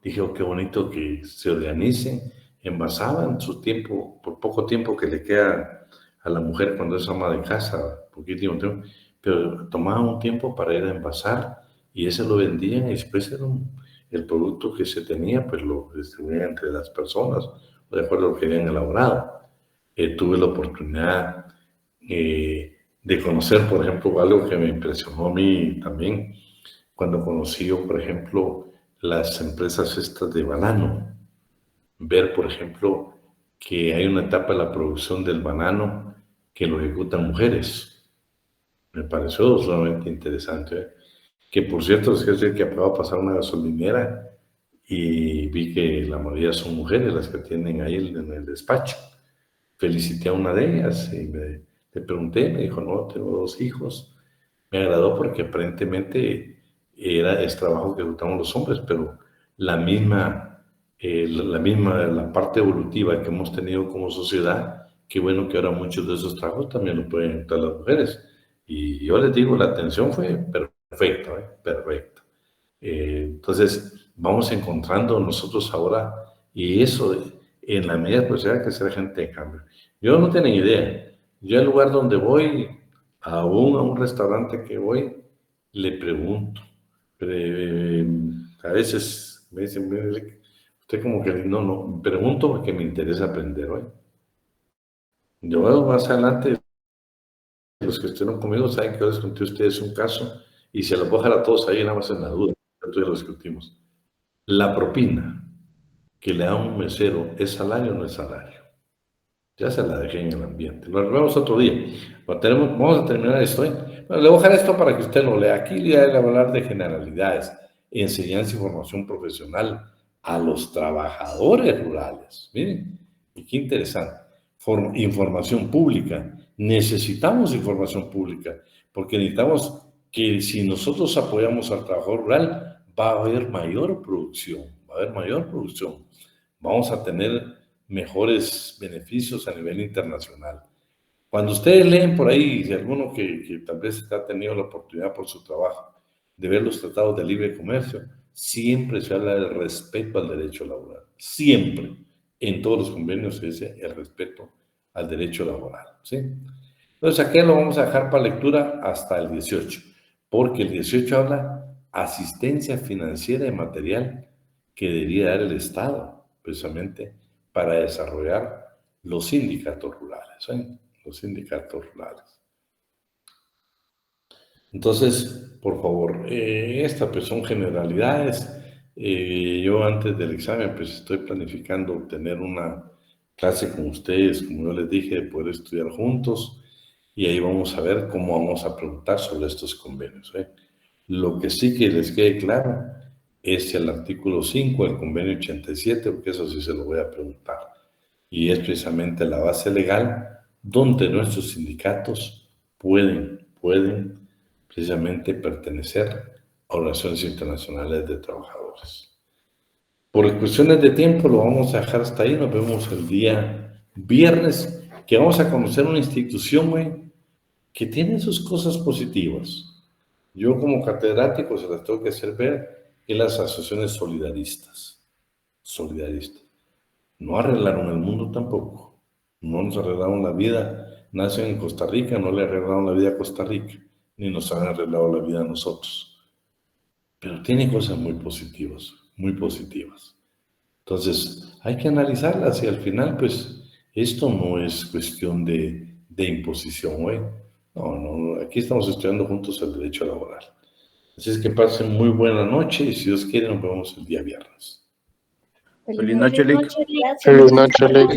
dije, oh, qué bonito que se organicen, envasaban su tiempo, por poco tiempo que le queda a la mujer cuando es ama de casa, poquísimo tiempo, pero tomaban un tiempo para ir a envasar y ese lo vendían y después era el producto que se tenía, pues lo distribuían entre las personas, de acuerdo a lo que habían elaborado. Tuve la oportunidad de conocer, por ejemplo, algo que me impresionó a mí también, cuando conocí yo, por ejemplo, las empresas estas de banano. Ver, por ejemplo, que hay una etapa de la producción del banano que lo ejecutan mujeres. Me pareció sumamente interesante. Que por cierto, es que acabo de pasar una gasolinera y vi que la mayoría son mujeres las que tienen ahí en el despacho. Felicité a una de ellas y le pregunté, me dijo, no, tengo 2 hijos. Me agradó porque aparentemente es trabajo que ejecutamos los hombres, pero la parte evolutiva que hemos tenido como sociedad, qué bueno que ahora muchos de esos trabajos también lo pueden ejecutar las mujeres. Y yo les digo, la atención fue perfecta, perfecta. Entonces, vamos encontrando nosotros ahora, y eso, en la medida pues hay que ser gente de cambio. Yo no tenía idea. Yo al lugar donde voy, a un restaurante que voy, le pregunto. A veces Me dicen, mire, usted como que no, pregunto porque me interesa aprender, ¿eh? Yo más adelante, los que estuvieron conmigo saben que yo les conté a ustedes un caso y se los voy a dejar a todos ahí nada más en la duda, entonces lo discutimos. La propina que le da un mesero, ¿es salario o no es salario? Ya se la dejé en el ambiente. Lo vemos otro día. Vamos a terminar esto. Bueno, le voy a dejar esto para que usted lo lea. Aquí le voy a hablar de generalidades, enseñanza y formación profesional a los trabajadores rurales. Miren, y qué interesante. Información pública. Necesitamos información pública, porque necesitamos que si nosotros apoyamos al trabajador rural, va a haber mayor producción. Vamos a tener mejores beneficios a nivel internacional. Cuando ustedes leen por ahí, si alguno que tal vez ha tenido la oportunidad por su trabajo de ver los tratados de libre comercio, siempre se habla del respeto al derecho laboral. Siempre, en todos los convenios se dice el respeto al derecho laboral, ¿sí? Entonces, aquí lo vamos a dejar para lectura hasta el 18, porque el 18 habla asistencia financiera y material que debería dar el Estado, precisamente, para desarrollar los sindicatos rurales, ¿eh? Los sindicatos rurales. Entonces, por favor, estas pues son generalidades. Yo antes del examen pues estoy planificando tener una clase con ustedes, como yo les dije, de poder estudiar juntos y ahí vamos a ver cómo vamos a preguntar sobre estos convenios, ¿eh? Lo que sí que les quede claro es el artículo 5 del convenio 87, porque eso sí se lo voy a preguntar. Y es precisamente la base legal donde nuestros sindicatos pueden precisamente pertenecer a organizaciones internacionales de trabajadores. Por cuestiones de tiempo lo vamos a dejar hasta ahí. Nos vemos el día viernes, que vamos a conocer una institución que tiene sus cosas positivas. Yo como catedrático se las tengo que hacer ver en las asociaciones solidaristas. No arreglaron el mundo tampoco. No nos arreglaron la vida. Nacen en Costa Rica, no le arreglaron la vida a Costa Rica, ni nos han arreglado la vida a nosotros. Pero tiene cosas muy positivas, muy positivas. Entonces, hay que analizarlas y al final, pues, esto no es cuestión de imposición, ¿eh? No, aquí estamos estudiando juntos el derecho laboral. Así es que pasen muy buena noche y si Dios quiere nos vemos el día viernes. Feliz noche, Lick. Feliz noche, Lick.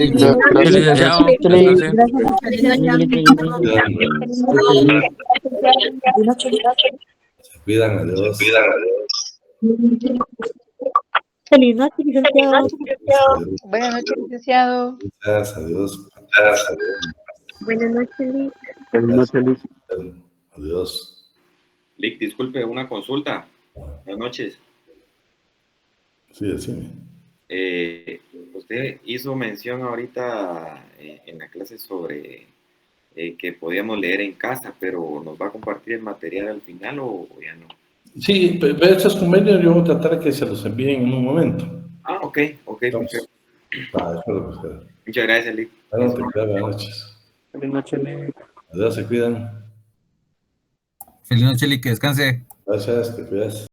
Se cuidan, adiós. Feliz noche, licenciado. Buenas noches, licenciado. Gracias, adiós. Buenas noches, Lick. Feliz noche, Lick. Adiós. Lick, disculpe, una consulta. Buenas noches. Sí, decime. Usted hizo mención ahorita en la clase sobre que podíamos leer en casa, pero ¿nos va a compartir el material al final o ya no? Sí, pero estos convenios yo voy a tratar de que se los envíen en un momento. Ah, ok, perfecto. Muchas gracias, Lick. Buenas noches. Feliz noche, Lick. Adiós, se cuidan. Feliz noche, Lick, que descanse. Gracias, te cuidas.